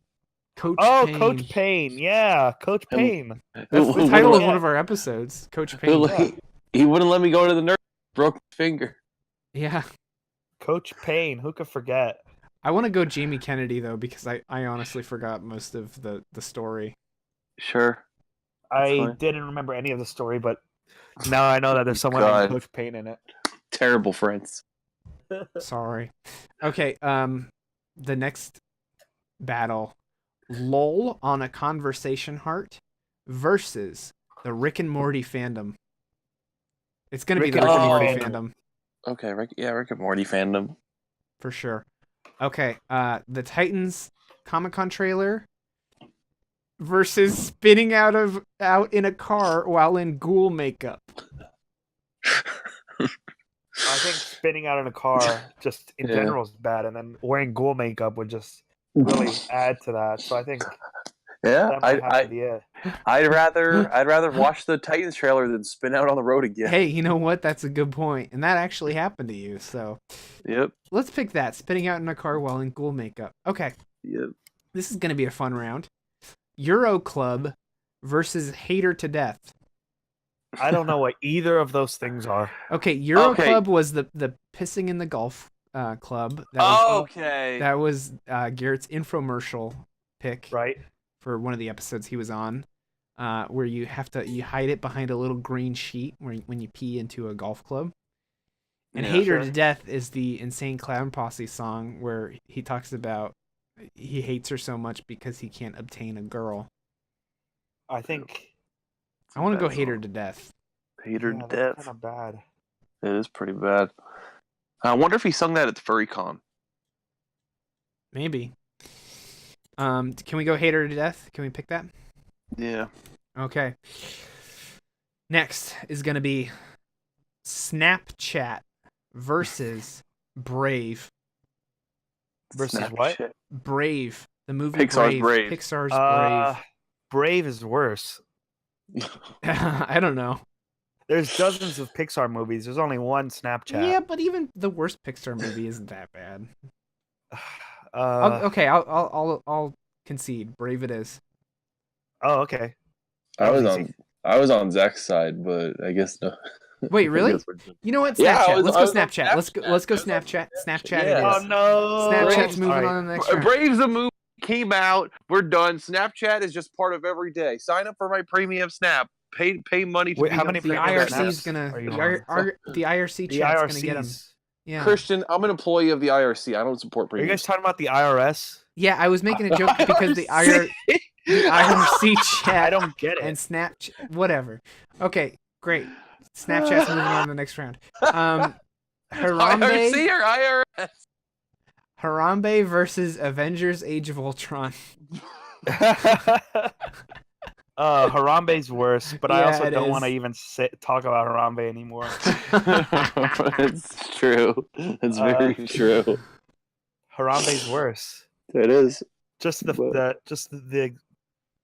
Payne. Coach Payne. Yeah, Coach Payne. That's the title of one of our episodes, Coach Payne. He wouldn't let me go to the nurse. Broke my finger. Yeah. Coach Payne. Who could forget? I want to go Jamie Kennedy, though, because I honestly forgot most of the story. Sure. I didn't remember any of the story, but now I know that there's someone named Coach Payne in it. Terrible friends. Sorry. Okay, the next battle, LOL on a Conversation Heart versus the Rick and Morty fandom. It's going to be the Rick and Morty fandom. Okay, Rick and Morty fandom. For sure. Okay, the Titans Comic-Con trailer versus spinning out in a car while in ghoul makeup. I think spinning out in a car just in general is bad, and then wearing ghoul makeup would just really add to that. So I think that might have to be it. I'd rather watch the Titans trailer than spin out on the road again. Hey, you know what? That's a good point, and that actually happened to you. So, yep. Let's pick that. Spinning out in a car while in ghoul makeup. Okay. Yep. This is gonna be a fun round. Euro Club versus Hater to Death. I don't know what either of those things are. Okay, Euro Club was the pissing in the golf club. That was Garrett's infomercial pick. Right. For one of the episodes he was on, where you hide it behind a little green sheet when you pee into a golf club. And Hater to Death is the Insane Clown Posse song where he talks about he hates her so much because he can't obtain a girl. I think. I want to go hate her to death. Hate her to That's death. kind of bad. It is pretty bad. I wonder if he sung that at the FurryCon. Maybe. Can we go hate her to death? Can we pick that? Yeah. Okay. Next is going to be Snapchat versus Brave. Versus what? Snapchat. Brave. The movie Pixar's Brave. Pixar's Brave. Brave is worse. I don't know. There's dozens of Pixar movies. There's only one Snapchat. Yeah, but even the worst Pixar movie isn't that bad. Uh, I'll concede. Brave it is. Oh, okay. I That was was easy. on Zach's side, but I guess no. Wait, really? I guess we're just- You know what? Yeah, Snapchat. I was Let's go on Snapchat. Let's go Snapchat. Snapchat it Yeah. is. Oh no! Snapchat's moving Alright. on to the next round. Brave's a movie. Came out. We're done. Snapchat is just part of every day. Sign up for my premium Snap. Pay money to Wait, how become many The premium Snapchat. IRC's snaps gonna are you the IRC The chat's gonna get them. IRCs. Yeah. Christian, I'm an employee of the IRC. I don't support Are you premium. guys talking about the IRS? Yeah, I was making a joke because the IRC chat I don't get it. and Snapchat, whatever. Okay, great. Snapchat's moving on to the next round. IRC Harambe, or IRS? Harambe versus Avengers: Age of Ultron. Harambe's worse, but I Yeah, also it don't is. want to even talk about Harambe anymore. It's true. It's very true. Harambe's worse. It is. Just the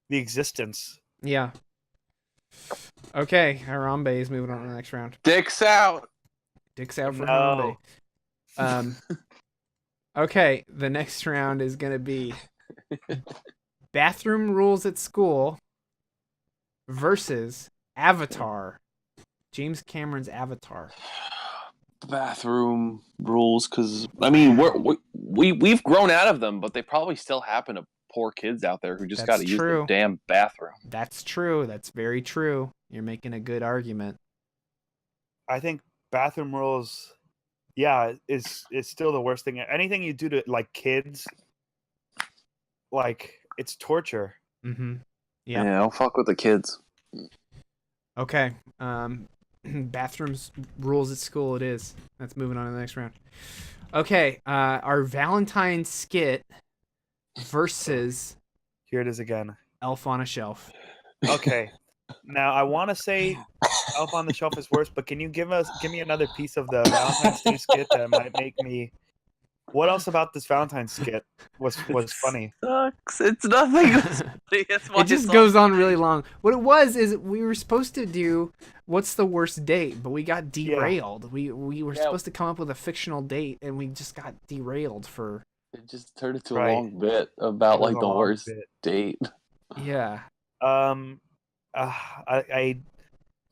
existence. Yeah. Okay, Harambe is moving on to the next round. Dicks out. Dicks out for No. Harambe. Okay, the next round is gonna be bathroom rules at school versus Avatar. James Cameron's Avatar. Bathroom rules, because I mean we've grown out of them, but they probably still happen to poor kids out there who just got That's to use true. the damn bathroom. That's true. That's very true. You're making a good argument. I think bathroom rules, yeah, is still the worst thing. Anything you do to like kids, like it's torture. Mm-hmm. Yeah, Yeah. don't fuck with the kids. Okay. Bathrooms rules at school. It is. That's moving on to the next round. Okay. Our Valentine's skit versus Here it is again. Elf on a Shelf. Okay. Now I want to say Elf on the Shelf is worse, but can you give me another piece of the Valentine's Day skit that might make me? What else about this Valentine's skit was funny? Sucks. It's nothing. That's why It just it's goes on really long. What it was is we were supposed to do what's the worst date, but we got derailed. We were supposed to come up with a fictional date, and we just got derailed for. It just turned into Right. a long bit about It was like a the long worst bit. date. Yeah.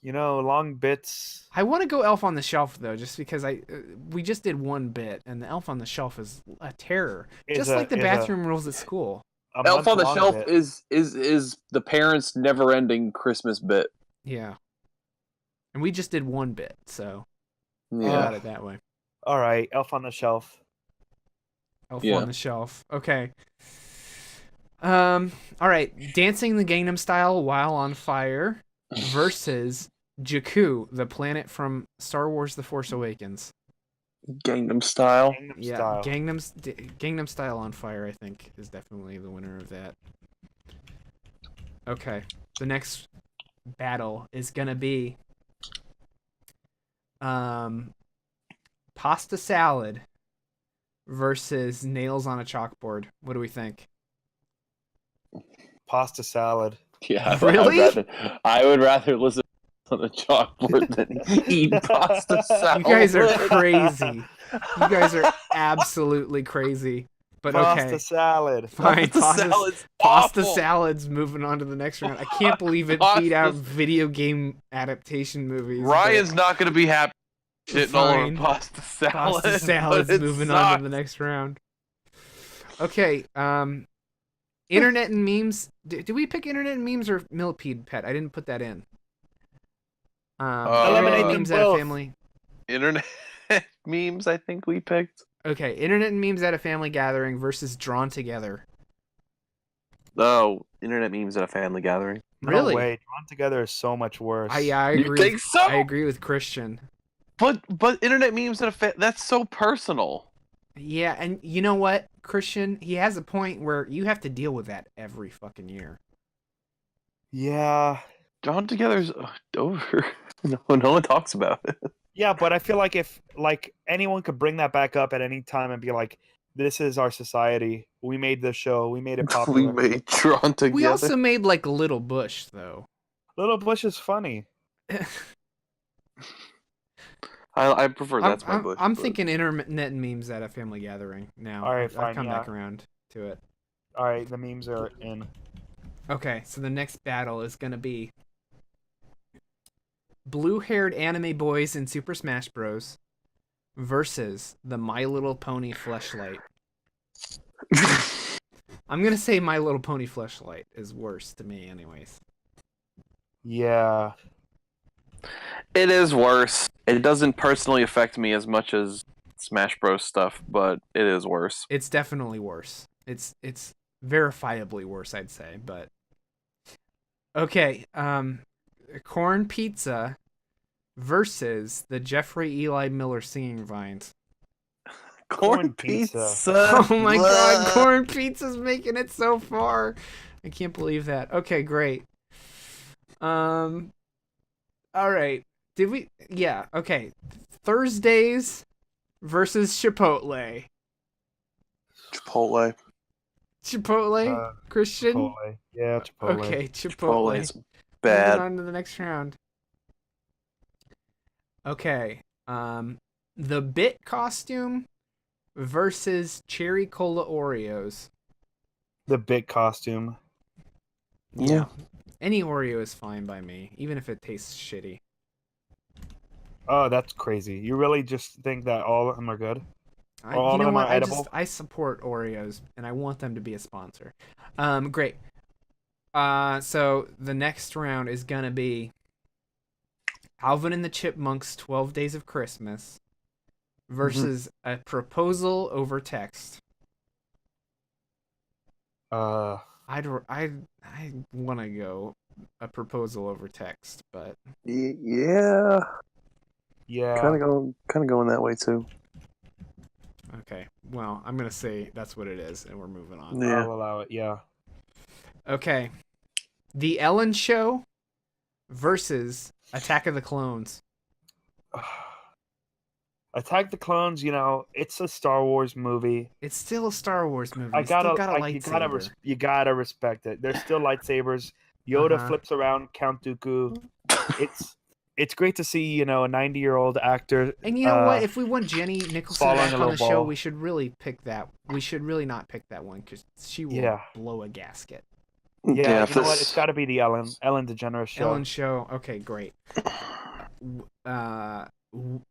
Long bits. I want to go Elf on the Shelf though, just because we just did one bit, and the Elf on the Shelf is a terror, just like the bathroom rules at school. Elf on the month-long Shelf bit. is the parents' never-ending Christmas bit. Yeah. And we just did one bit, so think Yeah. about it that way. All right, Elf on the Shelf. Elf Yeah. on the Shelf. Okay. All right. Dancing the Gangnam Style while on fire versus Jakku, the planet from Star Wars: The Force Awakens. Gangnam Style. Gangnam Yeah, Style. Gangnam Style on fire, I think, is definitely the winner of that. Okay. The next battle is gonna be pasta salad versus nails on a chalkboard. What do we think? Pasta salad. Yeah. Really? I would rather listen on the chalkboard than Eat pasta salad. You guys are crazy. You guys are absolutely crazy. But Pasta okay. salad. Fine. Pasta salad's Pasta awful. salad's moving on to the next round. I can't believe it beat out video game adaptation movies. but Ryan's not going to be happy shitting all over Fine. pasta salad. pasta salad's but it moving on sucks. to the next round. Okay. Internet and memes. Did we pick internet and memes or millipede pet? I didn't put that in. Eliminate Internet them memes out of both. family. Internet memes, I think we picked. Okay, internet memes at a family gathering versus drawn together. Oh, internet memes at a family gathering. Really? No way. Drawn together is so much worse. I You agree. think so? I agree with Christian. But internet memes at that's so personal. Yeah, and you know what, Christian? He has a point where you have to deal with that every fucking year. Yeah. Drawn together's over. No one talks about it. Yeah, but I feel like if anyone could bring that back up at any time and be like, "This is our society. We made this show. We made it We popular." made Drawn together. We also made like Little Bush though. Little Bush is funny. I prefer That's My Bush. I'm but- thinking internet memes at a family gathering now. All right, I've fine, come yeah. back around to it. All right, the memes are in. Okay, so the next battle is gonna be blue-haired anime boys in Super Smash Bros. Versus the My Little Pony fleshlight. I'm gonna say My Little Pony fleshlight is worse to me, anyways. Yeah. It is worse. It doesn't personally affect me as much as Smash Bros stuff, but it is worse. It's definitely worse. It's verifiably worse, I'd say. But okay, corn pizza versus the Jeffrey Eli Miller singing vines. Corn pizza. pizza. Oh my god, corn pizza's making it so far. I can't believe that. Okay, great. All right. Did we? Yeah. Okay. Thursdays versus Chipotle. Chipotle. Chipotle, Christian. Chipotle. Yeah, Chipotle. Okay, Chipotle Chipotle. is Moving bad. on to the next round. Okay. The Bit costume versus Cherry Cola Oreos. The big costume. Yeah. Any Oreo is fine by me, even if it tastes shitty. Oh, that's crazy. You really just think that all of them are good? All You of know them what? are edible? I support Oreos, and I want them to be a sponsor. Great. So the next round is gonna be Alvin and the Chipmunks 12 Days of Christmas versus a proposal over text. I want to go a proposal over text, but Yeah. Yeah. Kind of going that way too. okay. Well, I'm gonna say that's what it is, and we're moving on. Yeah. I'll allow it, yeah. Okay. The Ellen Show versus Attack of the Clones. Attack the Clones, it's a Star Wars movie. It's still a Star Wars movie. I It's still gotta, got a I- lightsaber. you gotta respect it. There's still lightsabers. Yoda Uh-huh. flips around Count Dooku. It's great to see, a 90-year-old actor. And you know what? If we want Jenny Nicholson following back a on the little show, ball. we should really pick that. We should really not pick that one because she will Yeah. blow a gasket. Yeah, if you know what? this- It's got to be the Ellen DeGeneres show. Ellen Show. Okay, great.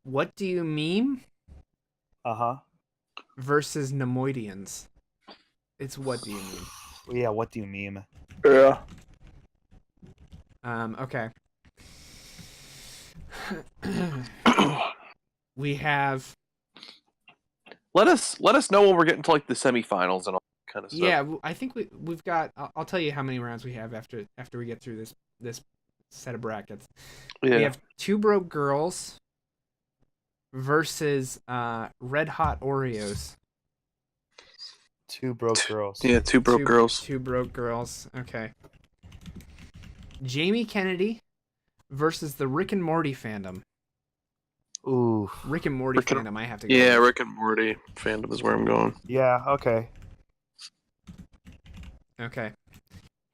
What do you meme Uh-huh. versus Nemoidians? It's what do you meme? Yeah, what do you meme? Yeah. Okay. We have Let us know when we're getting to like the semifinals and all that kind of stuff. yeah. I think we've got. I'll tell you how many rounds we have after we get through this set of brackets. Yeah. We have Two Broke Girls versus Red Hot Oreos. Two broke girls. Yeah, two broke girls. Two Broke Girls. Okay. Jamie Kennedy versus the Rick and Morty fandom. Ooh. Rick and Morty fandom. I have to go. Yeah, with. Rick and Morty fandom is where I'm going. Yeah, okay. Okay.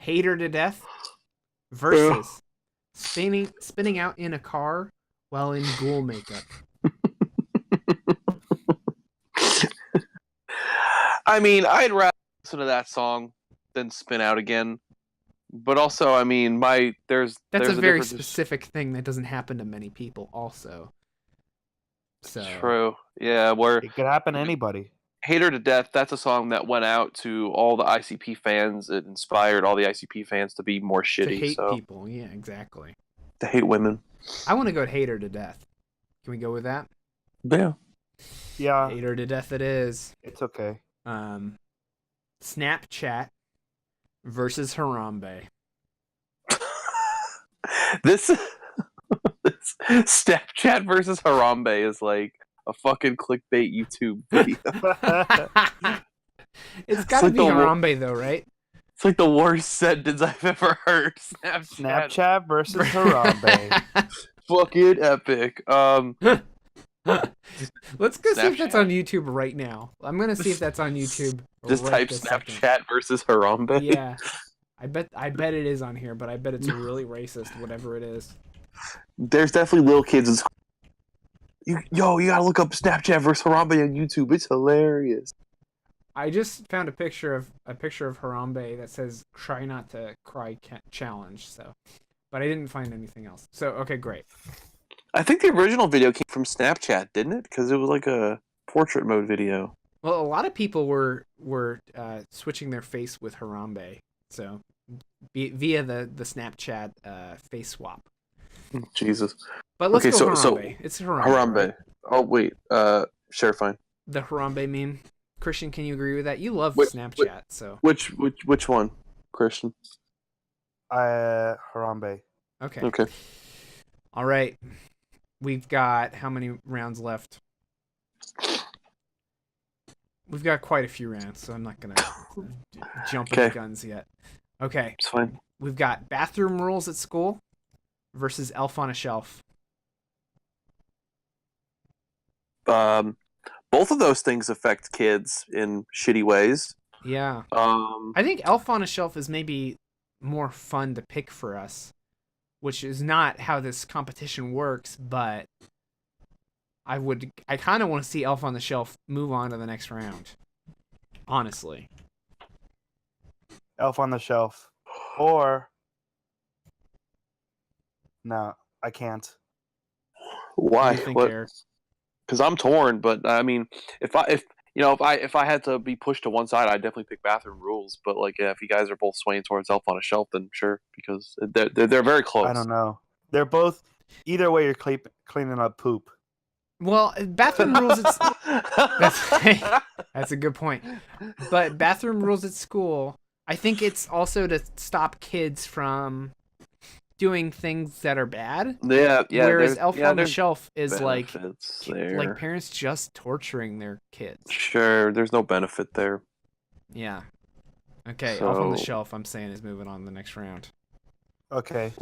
Hater to Death versus spinning out in a car while in ghoul makeup. I mean, I'd rather listen to that song than spin out again. But also, I mean, there's That's there's a very difference- specific thing that doesn't happen to many people. Also. So. True. Yeah, where It could happen to anybody. Hater to Death, that's a song that went out to all the ICP fans. It inspired all the ICP fans to be more To shitty. hate so people. Yeah, exactly. to hate women. I want to go Hater to Death. Can we go with that? Yeah. Yeah, Hate her to death it is. it's okay. Snapchat versus Harambe. This Snapchat versus Harambe is like a fucking clickbait YouTube video. It's gotta like be the Harambe though, right? It's like the worst sentence I've ever heard. Snapchat versus Harambe. Fucking epic. Let's go see if that's Snapchat. on YouTube right now. I'm gonna see if that's on YouTube. Just right type this Snapchat second. versus Harambe. Yeah, I bet it is on here, but I bet it's really racist, whatever it is. There's definitely little kids in school. You gotta look up Snapchat versus Harambe on YouTube. It's hilarious. I just found a picture of Harambe that says "Try not to cry challenge." So, but I didn't find anything else. So okay, great. I think the original video came from Snapchat, didn't it? Because it was like a portrait mode video. Well, a lot of people were switching their face with Harambe, so via the Snapchat face swap. Jesus. But let's Okay, go so Harambe. It's Harambe. Harambe. Right? Oh wait. Sure, fine. The Harambe meme. Christian, can you agree with that? You love Wait, Snapchat, so Which one, Christian? Harambe. okay. Okay. All right. We've got how many rounds left? We've got quite a few rounds, so I'm not gonna jump at the guns yet. Okay. It's fine. We've got bathroom rules at school versus Elf on a Shelf. Both of those things affect kids in shitty ways. Yeah. I think Elf on a Shelf is maybe more fun to pick for us, which is not how this competition works, but I kind of want to see Elf on the Shelf move on to the next round. Honestly. Elf on the Shelf. Or no, I can't. What Why? do you think, Eric? Because I'm torn, but I mean, if I had to be pushed to one side, I'd definitely pick Bathroom Rules. But like, yeah, if you guys are both swaying towards Elf on a Shelf, then sure, because they're very close. I don't know. They're both. Either way, you're cleaning up poop. Well, Bathroom Rules. That's a good point. But Bathroom Rules at school, I think it's also to stop kids from doing things that are bad. Yeah. Whereas Elf on the Shelf is like there. parents just torturing their kids. Sure, there's no benefit there. Yeah. Okay, Elf on the Shelf, I'm saying, is moving on to the next round. Okay.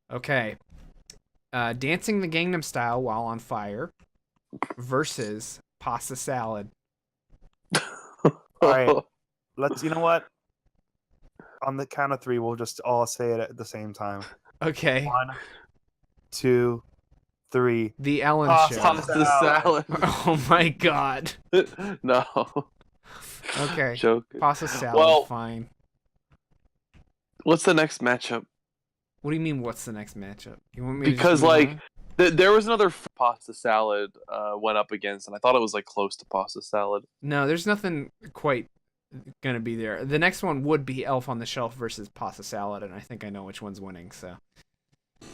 Okay. Dancing the Gangnam Style while on fire versus pasta salad. All right. You know what? On the count of three, we'll just all say it at the same time. Okay. 1, 2, 3. The Ellen Show. Pasta salad. Oh my god. No. Okay. Joking. Pasta salad, Well, fine. What's the next matchup? What do you mean, what's the next matchup? You want me to Because just move on? there was another pasta salad went up against, and I thought it was like close to pasta salad. No, there's nothing quite gonna be there. The next one would be Elf on the Shelf versus pasta salad, and I think I know which one's winning. So.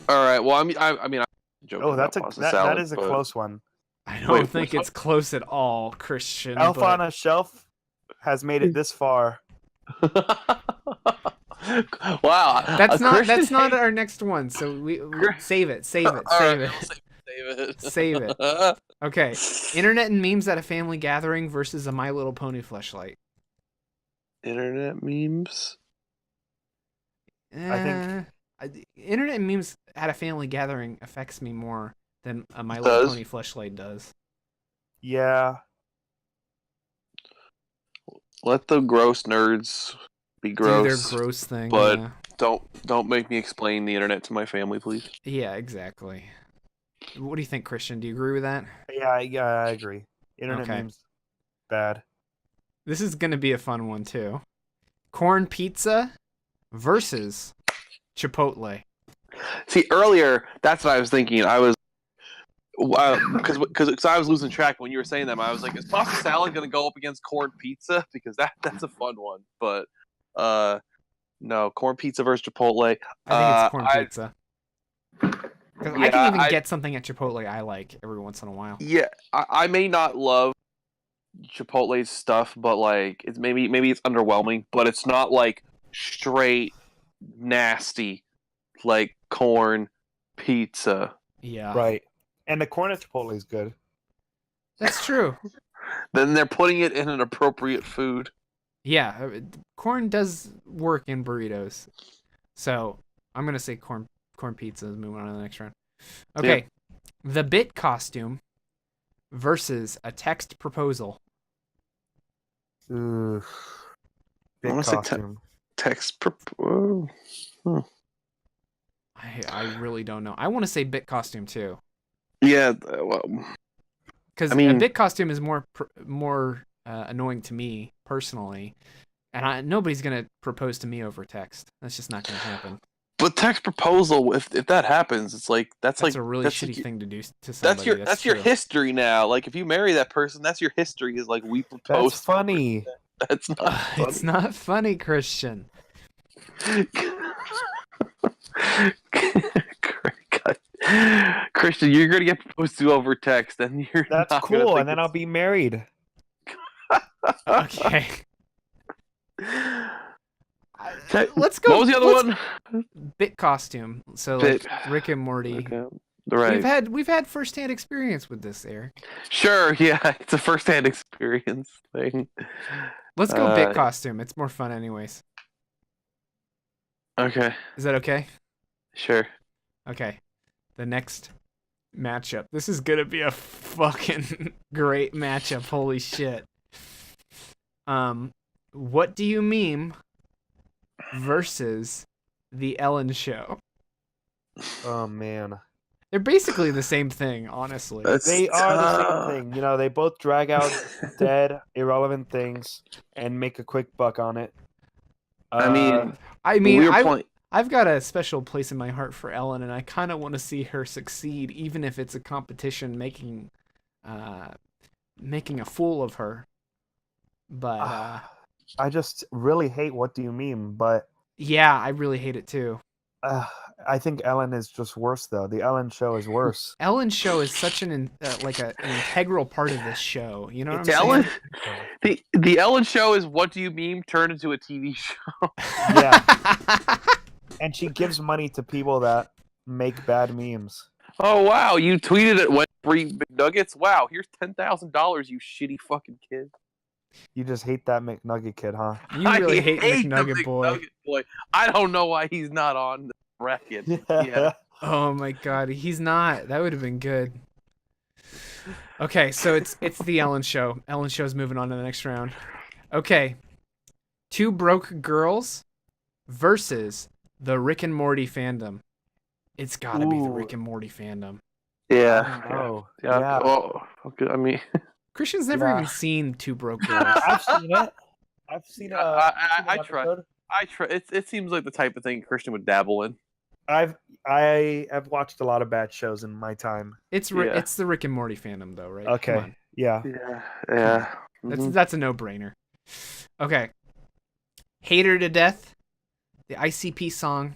All right. Well, I mean, I'm joking. Oh, about that pasta salad, is a but- close one. I don't Wait, think which it's close at all, Christian. Elf but... on a Shelf has made it this far. Wow. That's not Christian our next one. So we save it. All right, we'll save it. Save it. Okay. Internet and memes at a family gathering versus a My Little Pony fleshlight. Internet memes. I internet and memes at a family gathering affects me more than a My Little Pony fleshlight does. Yeah. Let the gross nerds be gross. Do their gross thing. but yeah. don't make me explain the internet to my family, please. Yeah, exactly. What do you think, Christian? Do you agree with that? Yeah, I agree. Internet Okay. memes, bad. This is going to be a fun one, too. Corn pizza versus Chipotle. See, earlier, that's what I was thinking. I was because I was losing track when you were saying them. I was like, is pasta salad going to go up against corn pizza? Because that's a fun one. But no, corn pizza versus Chipotle. I think it's corn pizza. Because I can even get something at Chipotle I like every once in a while. Yeah, I may not love Chipotle's stuff, but like it's maybe it's underwhelming, but it's not like straight nasty like corn pizza. Yeah, Right. And the corn at Chipotle is good. that's true. Then they're putting it in an appropriate food. Yeah, corn does work in burritos. So I'm gonna say corn pizza is moving on to the next round. Okay, the bit costume versus a text proposal. Ooh. I Big wanna say costume. Text. I really don't know. I want to say bit costume too, Yeah, well, because I mean- a bit costume is more annoying to me personally, and nobody's gonna propose to me over text. That's just not gonna happen. but text proposal, if that happens, it's like That's like a really that's shitty like, thing to do to somebody. that's your true. history now. Like if you marry that person, that's your history. Is like we That's proposed. funny. That's not funny. It's not funny, Christian. Christian, you're gonna get proposed to over text, and you're That's not gonna cool. think And then I'll be married. Okay, Okay, let's go. What was the other let's- one? Bit costume. So Bit. like Rick and Morty. Okay. Right. We've had firsthand experience with this, Eric. Sure. Yeah, it's a first-hand experience thing. Let's go bit Uh, costume. It's more fun, anyways. Okay. Is that okay? Sure. Okay. The next matchup. This is gonna be a fucking great matchup. Holy shit. What do you meme versus the Ellen Show? Oh man. They're basically the same thing, honestly. They are the same thing. You know, they both drag out dead, irrelevant things and make a quick buck on it. I mean, I we were playing. I've got a special place in my heart for Ellen, and I kind of want to see her succeed, even if it's a competition making a fool of her. But I just really hate What Do You Mean, but yeah, I really hate it too. I think Ellen is just worse, though. The Ellen Show is worse. Ellen's show is such an integral part of this show. You know what It's I'm Ellen. saying? The Ellen Show is what do you meme turned into a TV show. Yeah. And she gives money to people that make bad memes. Oh wow! You tweeted it when free McNuggets. Wow! Here's $10,000, you shitty fucking kid. You just hate that McNugget kid, huh? You really I hate the McNugget Boy. McNugget boy. I don't know why he's not on the bracket. Yeah. Oh my god, he's not. That would have been good. Okay, so it's the Ellen Show. Ellen Show's moving on to the next round. Okay. Two broke girls versus the Rick and Morty fandom. It's gotta be the Ooh. Rick and Morty fandom. Yeah. Oh, Yeah. yeah. Oh, okay. I mean, Christian's never Yeah. even seen Two Broke Girls. I've seen it. I've seen I an try. episode. I try. It seems like the type of thing Christian would dabble in. I have watched a lot of bad shows in my time. It's Yeah. it's the Rick and Morty fandom though, right? Come Okay. on. Yeah. Yeah. Yeah. That's a no-brainer. Okay. Hater to Death, the ICP song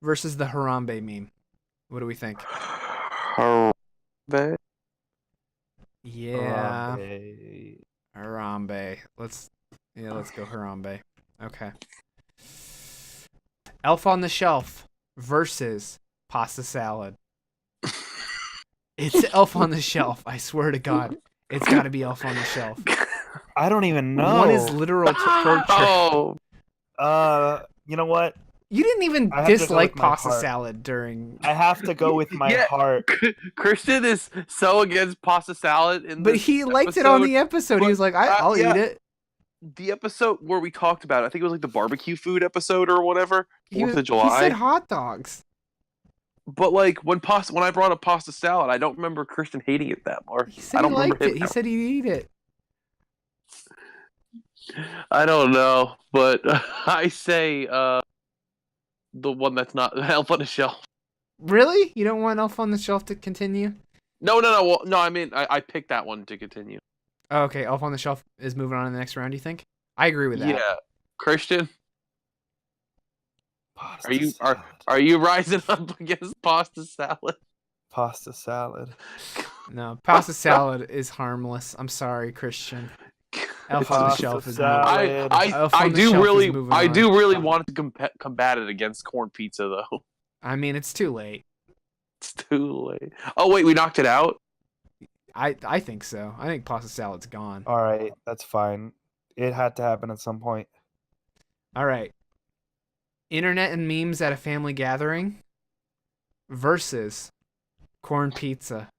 versus the Harambe meme. What do we think? Harambe. Yeah. Harambe. Harambe. Let's go Harambe. Okay. Elf on the Shelf versus Pasta Salad. It's Elf on the Shelf. I swear to God. It's got to be Elf on the Shelf. I don't even know. One is literal torture. Oh, You know what? You didn't even I have to go dislike with my pasta heart. salad during. I have to go with my Yeah. heart. Christian is so against pasta salad in But this he liked it on the episode. He but- was like, I'll yeah. eat it. the episode where we talked about it. I think it was like the barbecue food episode or whatever. He 4th of He July. said hot dogs. But like when I brought up pasta salad, I don't remember Christian hating it that much. He said I he don't remember liked him it. He said he'd eat it. I don't know, but I say the one that's not Elf on the Shelf. Really? You don't want Elf on the Shelf to continue? No. Well, no, I mean I picked that one to continue. Oh, okay, Elf on the Shelf is moving on in the next round, you think? I agree with that. Yeah, Christian, Pasta are you salad. rising up against pasta salad? Pasta salad? No, pasta salad is harmless. I'm sorry, Christian. Elf on the Pasta Shelf is salad. moving. I Elf on I the do Shelf is really moving I on. do really want to combat it against corn pizza though. I mean, it's too late. It's too late. Oh wait, we knocked it out. I think so. I think pasta salad's gone. All right, that's fine. It had to happen at some point. All right. Internet and memes at a family gathering versus corn pizza.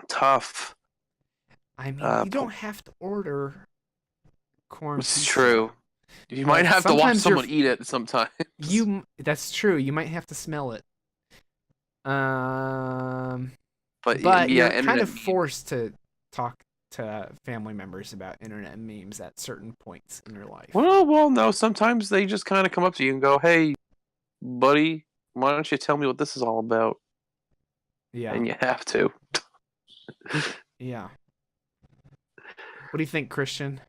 Tough. I mean, Uh, you don't have to order corn It's pizza. true. You Like, might have to watch sometimes someone eat it sometimes. That's true. You might have to smell it. But yeah, you're kind internet of memes. forced to talk to family members about internet memes at certain points in your life. Well, no. Sometimes they just kind of come up to you and go, "Hey, buddy, why don't you tell me what this is all about?" Yeah. And you have to. Yeah. What do you think, Christian?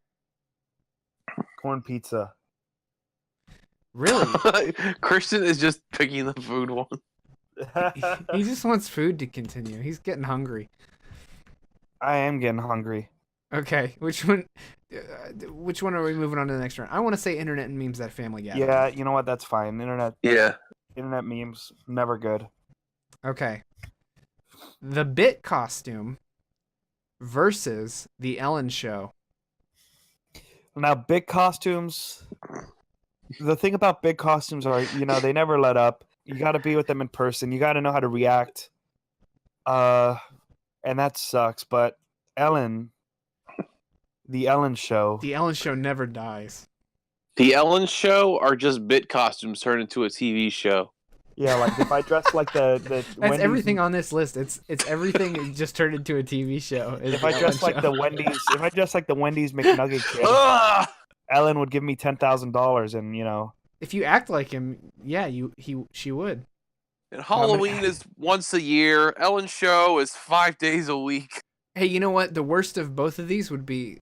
Corn pizza. Really? Christian is just picking the food one. He just wants food to continue. He's getting hungry. I am getting hungry. Okay, which one are we moving on to the next round? I want to say internet and memes at a family gathering. Yeah, you know what? That's fine. Internet memes never good. Okay. The Bit costume versus the Ellen show. Now, big costumes. The thing about big costumes are, they never let up. You got to be with them in person. You got to know how to react. And that sucks. But the Ellen show. The Ellen show never dies. The Ellen show are just bit costumes turned into a TV show. Yeah, like if I dress like the That's Wendy's, everything on this list. It's everything just turned into a TV show. if I dress like the Wendy's McNugget kid, Ugh! Ellen would give me $10,000, and If you act like him, yeah, she would. And Halloween is once a year. Ellen show is 5 days a week. Hey, you know what? The worst of both of these would be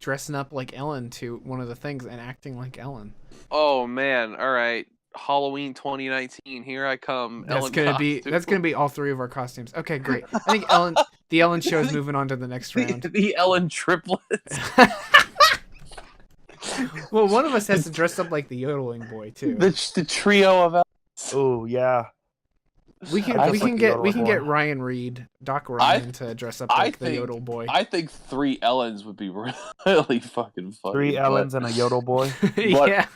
dressing up like Ellen to one of the things and acting like Ellen. Oh man! All right, Halloween 2019. Here I come. That's Ellen gonna be all three of our costumes. Okay, great. I think the Ellen show is moving on to the next round. the Ellen triplets. Well, one of us has to dress up like the yodeling boy too. The trio of Ellens. oh yeah, We can I we just can like the get yodel we can boy. get Ryan Reed, Doc Ryan, to dress up like the yodel boy. I think 3 Ellens would be really fucking funny. 3 Ellens and a yodel boy. Yeah.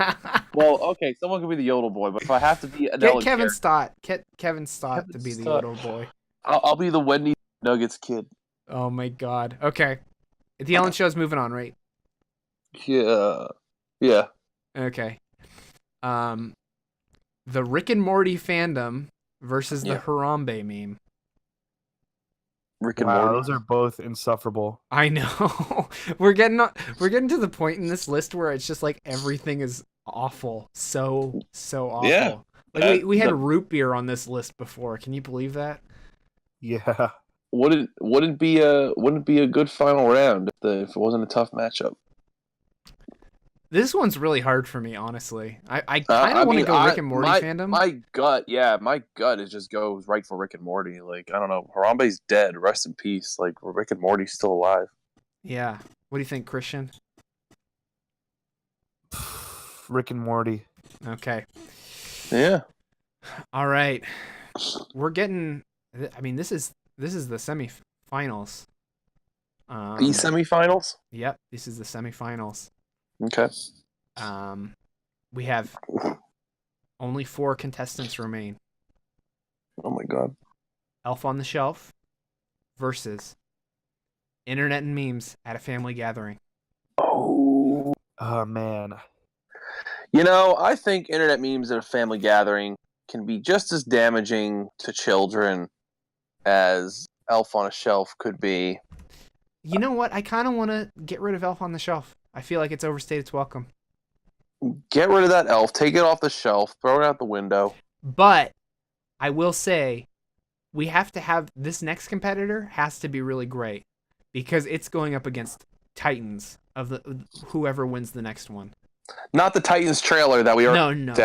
Well, okay, someone could be the yodel boy, but if I have to be an Get Ellen Kevin character, Stott. Get Kevin Stott Kevin to be the Stott. yodel boy. I'll be the Wendy Nuggets kid. Oh my god. Okay. The Ellen show's moving on, right? Yeah. Okay. The Rick and Morty fandom versus the Yeah. Harambe meme. Rick and Wow, Morty. those are both insufferable. I know. We're getting to the point in this list where it's just like everything is awful. So awful. Yeah. Like we had root beer on this list before. Can you believe that? Yeah. Wouldn't be a good final round if it wasn't a tough matchup. This one's really hard for me, honestly. I kind of want to go Rick and Morty fandom. My gut is just goes right for Rick and Morty. Like, I don't know, Harambe's dead. Rest in peace. Like, Rick and Morty's still alive. Yeah. What do you think, Christian? Rick and Morty. Okay. Yeah. All right. We're getting. I mean, this is the semifinals. The semifinals. Yep. This is the semifinals. Okay. We have only 4 contestants remain. Oh my god. Elf on the Shelf versus Internet and Memes at a Family Gathering. Oh. Oh man. I think internet memes at a family gathering can be just as damaging to children as Elf on a Shelf could be. You know what? I kind of want to get rid of Elf on the Shelf. I feel like it's overstayed its welcome. Get rid of that elf. Take it off the shelf. Throw it out the window. But I will say we have to have this next competitor has to be really great because it's going up against Titans of whoever wins the next one. Not the Titans trailer that we already No, out,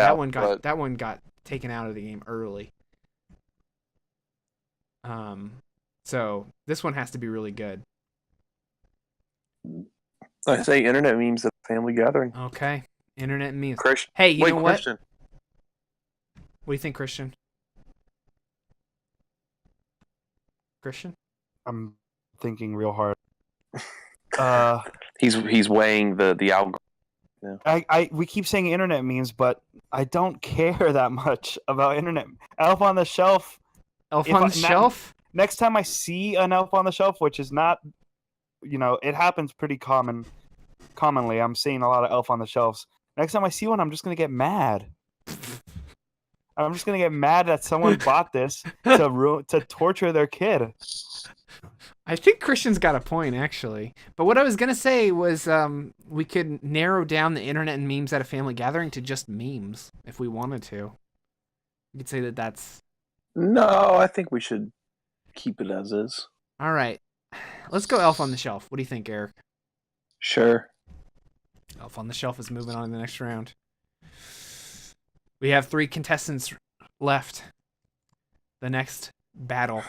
that one got taken out of the game early. So this one has to be really good. I say internet memes at family gathering. Okay. Internet memes. Christian. Hey, you know what? Christian. What do you think, Christian? Christian? I'm thinking real hard. He's weighing the algorithm. We keep saying internet memes, but I don't care that much about internet. Elf on the Shelf. Elf If on I- the Shelf? Next time I see an Elf on the Shelf, which is not, it happens pretty commonly. I'm seeing a lot of Elf on the Shelves. Next time I see one, I'm just gonna get mad. I'm just gonna get mad that someone bought this to torture their kid. I think Christian's got a point, actually. But what I was going to say was we could narrow down the internet and memes at a family gathering to just memes, if we wanted to. You could say that that's... No, I think we should keep it as is. All right. Let's go Elf on the Shelf. What do you think, Eric? Sure. Elf on the Shelf is moving on in the next round. We have 3 contestants left. The next battle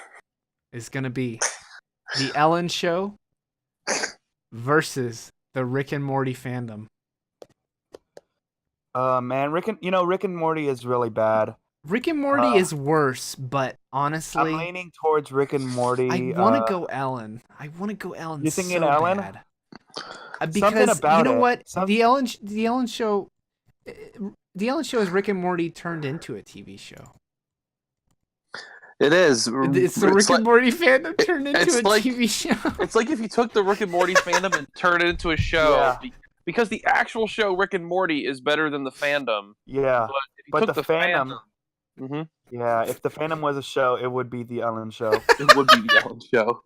is going to be the Ellen Show versus the Rick and Morty fandom. Man, Rick and Morty is really bad. Rick and Morty is worse, but honestly, I'm leaning towards Rick and Morty. I want to go Ellen. I want to go Ellen. You thinking so Ellen? Bad. Something Because about you know it. what, Some- the Ellen Show, the Ellen Show is Rick and Morty turned into a TV show. It is. It's the Rick and Morty fandom turned into it's a like- TV show. It's like if you took the Rick and Morty fandom and turned it into a show. Yeah. Because the actual show Rick and Morty is better than the fandom. Yeah, But if you but took the fandom. Mhm, Yeah, if the fandom was a show, it would be the Ellen Show. it would be the Ellen show.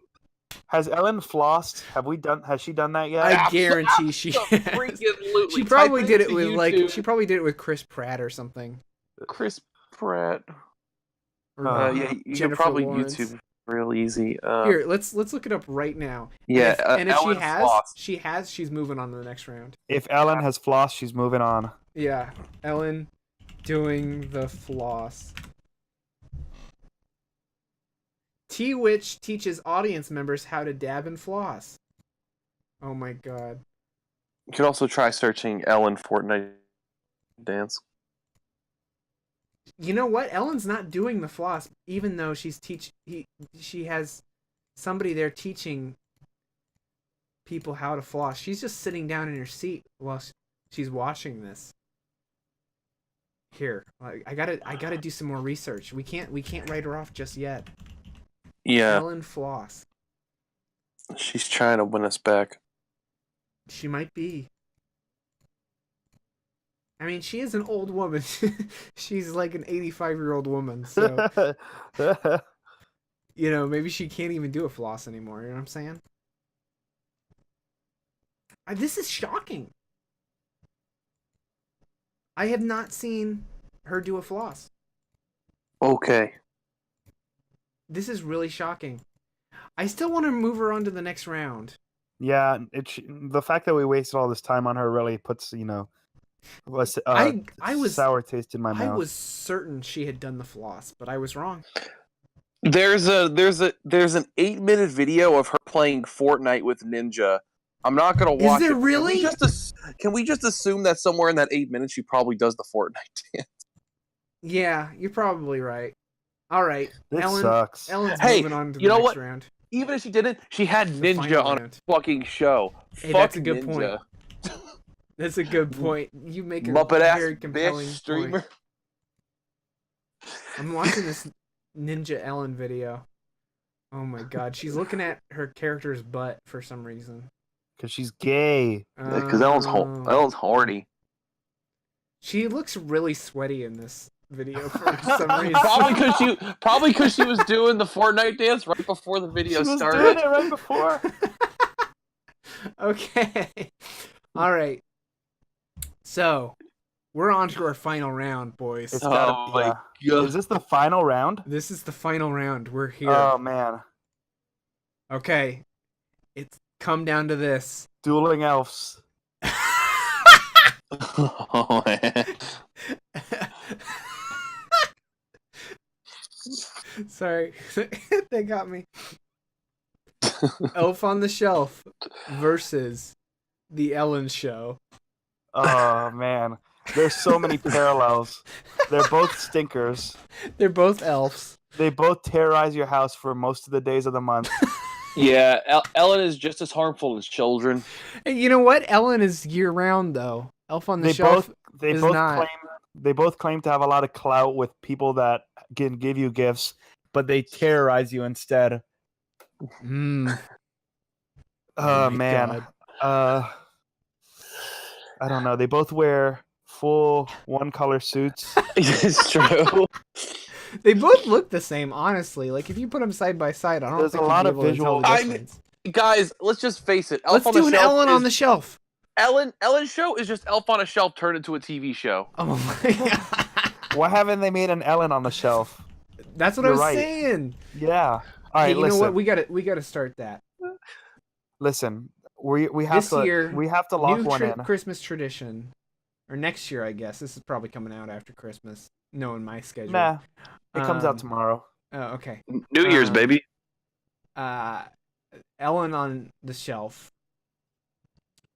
Has Ellen flossed? Has she done that yet? I guarantee she has. Freaking She probably Type did it into with YouTube, she probably did it with Chris Pratt or something. Chris Pratt. Or, Yeah, You can Jennifer probably Lawrence. YouTube real easy. Here, let's look it up right now. Yeah, And if Ellen she has, she's moving on to the next round. If Ellen has flossed, she's moving on. Yeah, Ellen doing the floss. T-Witch teaches audience members how to dab and floss. Oh my god. You could also try searching Ellen Fortnite dance. You know what? Ellen's not doing the floss, even though she has somebody there teaching people how to floss. She's just sitting down in her seat while she's watching this. Here, I gotta do some more research. We can't write her off just yet. Yeah, Ellen floss. she's trying to win us back. She might be. I mean, she is an old woman. She's like an 85-year-old woman, so maybe she can't even do a floss anymore. You know what I'm saying? This is shocking. I have not seen her do a floss. Okay. This is really shocking. I still want to move her on to the next round. Yeah, the fact that we wasted all this time on her really puts I was sour taste in my mouth. I was certain she had done the floss, but I was wrong. There's an 8-minute video of her playing Fortnite with Ninja. I'm not gonna watch it. Is there really? Can we just assume that somewhere in that 8 minutes she probably does the Fortnite dance? Yeah, you're probably right. All right, This Ellen. sucks. Ellen's Hey, moving on to you the know next what? round. Even if she didn't, she had The Ninja final on round. a fucking show. Hey, Fuck that's a good Ninja. point. That's a good point. You make a Muppet ass very compelling bitch streamer. point. I'm watching this Ninja Ellen video. Oh my god, she's looking at her character's butt for some reason. Because she's gay. Because Oh. Ellen's horny. She looks really sweaty in this video for some reason. Probably because she was doing the Fortnite dance right before the video She was started. doing it right before. Okay. All right. So, we're on to our final round, boys. It's Oh gotta, my yeah. god. Is this the final round? This is the final round. We're here. Oh man, Okay. It's come down to this. dueling elves. Oh, man. Sorry. They got me. Elf on the Shelf versus the Ellen Show. Oh man, there's so many parallels. They're both stinkers. They're both elves. They both terrorize your house for most of the days of the month. Yeah, Ellen is just as harmful as children. And you know what? Ellen is year round though. Elf on the Shelf is not. They both claim to have a lot of clout with people that can give you gifts, but they terrorize you instead. Mm. Oh my man. God. I don't know. They both wear full one-color suits. It's true. They both look the same, honestly. Like if you put them side by side, I don't There's think a you'd lot be of able to tell the visual- difference. Guys, let's just face it. Let's do an Ellen on the Shelf. Ellen's show is just Elf on a Shelf turned into a TV show. Oh my God. Why haven't they made an Ellen on the Shelf? That's what You're I was right. saying. Yeah. All right. Hey, you listen. know what? We got to start that. Listen. We have This to year, we have to lock New one in. Christmas tradition, or next year, I guess. This is probably coming out after Christmas, knowing my schedule. Nah. It comes out Um, tomorrow. Oh, okay. New Year's, baby. Ellen on the Shelf.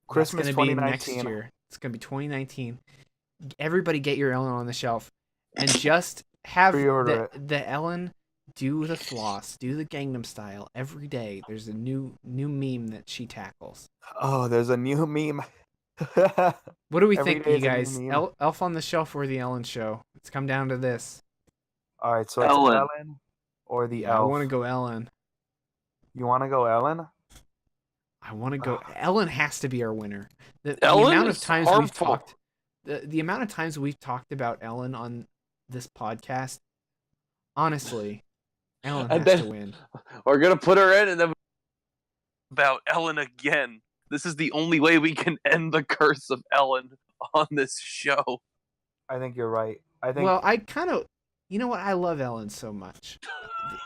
Christmas That's gonna be 2019. next year. It's gonna be 2019. Everybody get your Ellen on the Shelf, and just have Pre-order the Ellen do the floss, do the Gangnam Style every day. There's a new meme that she tackles. Oh, there's a new meme. What do we Every think, day you is a new guys? meme. Elf on the Shelf or the Ellen Show? It's come down to this. All right, so it's Ellen. Ellen or the I elf. want to go Ellen. You want to go Ellen? I want to go. Ellen has to be our winner. The Ellen amount of is times we've harmful. talked, the amount of times we've talked about Ellen on this podcast, honestly, Ellen And has then- to win. We're gonna put her in, and then about Ellen again. This is the only way we can end the curse of Ellen on this show. I think you're right. I think. Well, I kind of, you know what? I love Ellen so much.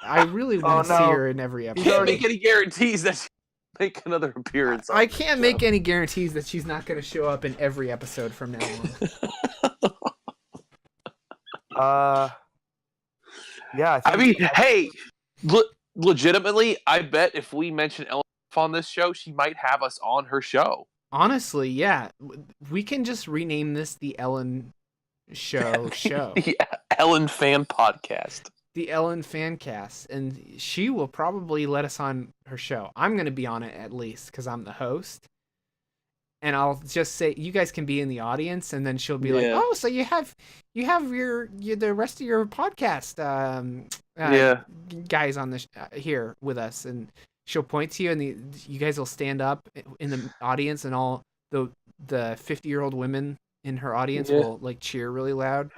I really want to see no. her in every You episode. can't make any guarantees that she'll make another appearance. I on can't the make show. any guarantees that she's not going to show up in every episode from now on. Yeah. I mean, hey, legitimately, I bet if we mention Ellen on this show, she might have us on her show. Honestly, yeah, we can just rename this the Ellen Show. Yeah, Ellen fan podcast. The Ellen Fancast, and she will probably let us on her show. I'm going to be on it at least because I'm the host. And I'll just say you guys can be in the audience, and then she'll be like, Yeah. "Oh, so you have your the rest of your podcast Yeah. guys on the here with us," and she'll point to you, and you guys will stand up in the audience, and all the 50-year-old women in her audience Yeah. will like cheer really loud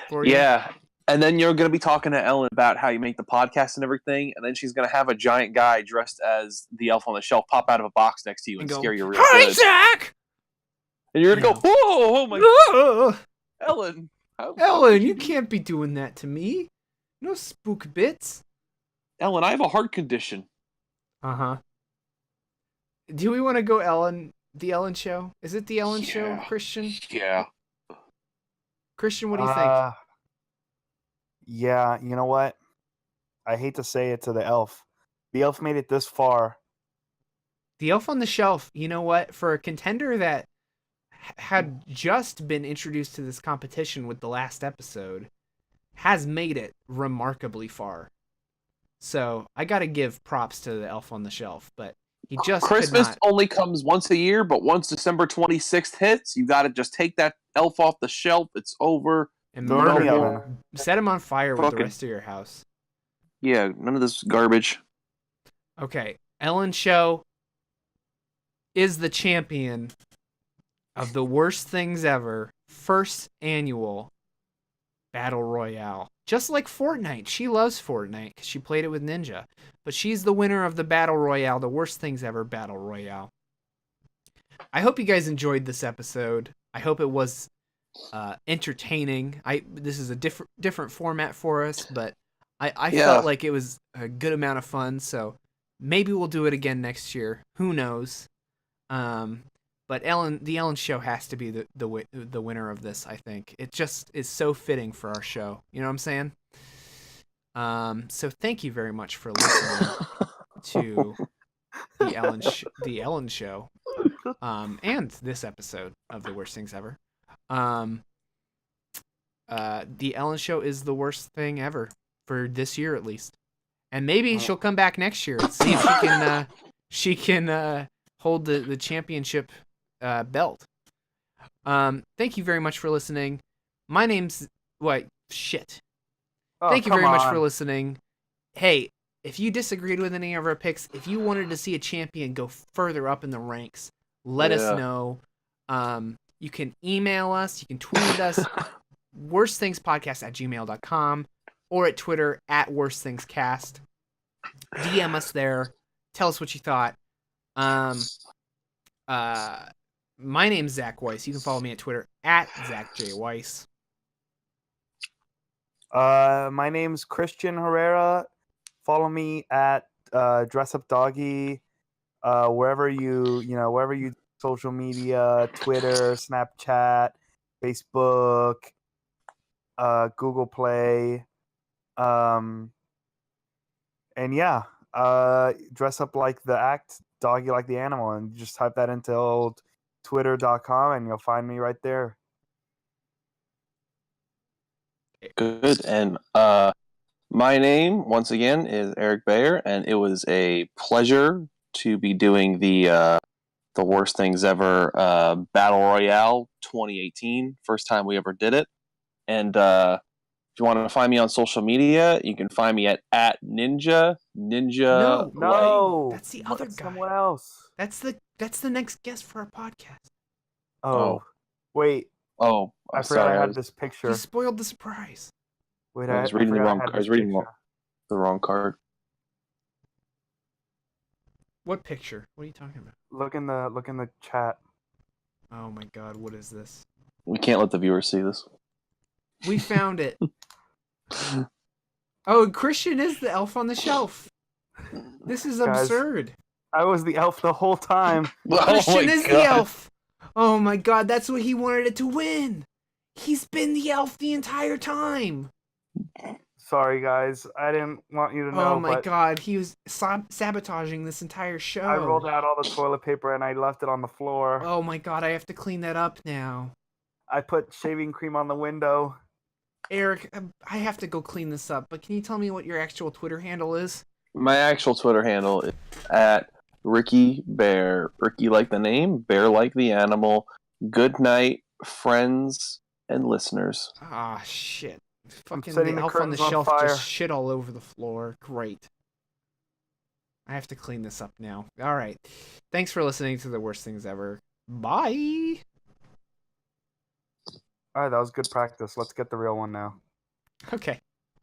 for you. Yeah. And then you're going to be talking to Ellen about how you make the podcast and everything, and then she's going to have a giant guy dressed as the elf on the shelf pop out of a box next to you and, go, scare you real "Hi, good. Zach!" And you're going to go, whoa, oh my Ugh. Ellen. how Ellen, could you do- can't be doing that to me. No spook bits. Ellen, I have a heart condition. Uh-huh. Do we want to go Ellen, the Ellen Show? Is it the Ellen Show, Yeah. Christian? Yeah. Christian, what do you think? Yeah. You know what? I hate to say it to the elf. The elf made it this far. The Elf on the Shelf, you know what? For a contender that had just been introduced to this competition with the last episode, has made it remarkably far. So I got to give props to the Elf on the Shelf, but he just could Christmas not. only comes once a year, but once December 26th hits, you got to just take that elf off the shelf. It's over. And Throw it in murder the him. oven. Set him on fire with the Fucking- rest of your house. Yeah, none of this garbage. Okay, Ellen Show is the champion of the worst things ever first annual Battle Royale. Just like Fortnite. She loves Fortnite because she played it with Ninja. But she's the winner of the Battle Royale, the worst things ever Battle Royale. I hope you guys enjoyed this episode. I hope it was entertaining. This is a different format for us, but I Yeah. felt like it was a good amount of fun, so maybe we'll do it again next year. Who knows? But the Ellen Show has to be the winner of this. I think it just is so fitting for our show. You know what I'm saying? So thank you very much for listening to the Ellen Show, and this episode of The Worst Things Ever. The Ellen Show is the worst thing ever for this year, at least, and maybe she'll come back next year and see if she can hold the championship belt. Thank you very much for listening. My name's shit. Oh, Thank you very much for on. listening. Hey, if you disagreed with any of our picks, if you wanted to see a champion go further up in the ranks, let us know. You can email us, you can tweet us, worstthingspodcast@gmail.com, or at Twitter @worstThingsCast. DM us there. Tell us what you thought. My name's Zack Weiss. You can follow me at Twitter @ZackJWeiss. My name's Christian Herrera. Follow me at DressUpDoggy. Wherever you social media, Twitter, Snapchat, Facebook, Google Play, and yeah, dress up like the act, doggy like the animal, and just type that into old twitter.com and you'll find me right there. Good. And my name, once again, is Eric Bayer, and it was a pleasure to be doing the Worst Things Ever Battle Royale 2018. First time we ever did it. And if you want to find me on social media, you can find me at @Ninja. No, That's the other guy. Someone else. That's the next guest for our podcast. Oh. Wait. Oh, I forgot I had this picture. You spoiled the surprise. Wait, I was reading the wrong. I was reading the wrong card. What picture? What are you talking about? Look in the chat. Oh my god, what is this? We can't let the viewers see this. We found it. Oh, Christian is the elf on the shelf. This is absurd. I was the elf the whole time. Christian is the elf. Oh my god, that's what he wanted it to win. He's been the elf the entire time. Sorry, guys. I didn't want you to know. Oh my god, he was sabotaging this entire show. I rolled out all the toilet paper and I left it on the floor. Oh my god, I have to clean that up now. I put shaving cream on the window. Eric, I have to go clean this up, but can you tell me what your actual Twitter handle is? My actual Twitter handle is @RickyBear. Ricky like the name, bear like the animal. Good night, friends and listeners. Ah, shit. Fucking setting the the elf on the curtains on shelf fire. just shit all over the floor. Great. I have to clean this up now. Alright. Thanks for listening to The Worst Things Ever. Bye! Alright, that was good practice. Let's get the real one now. Okay.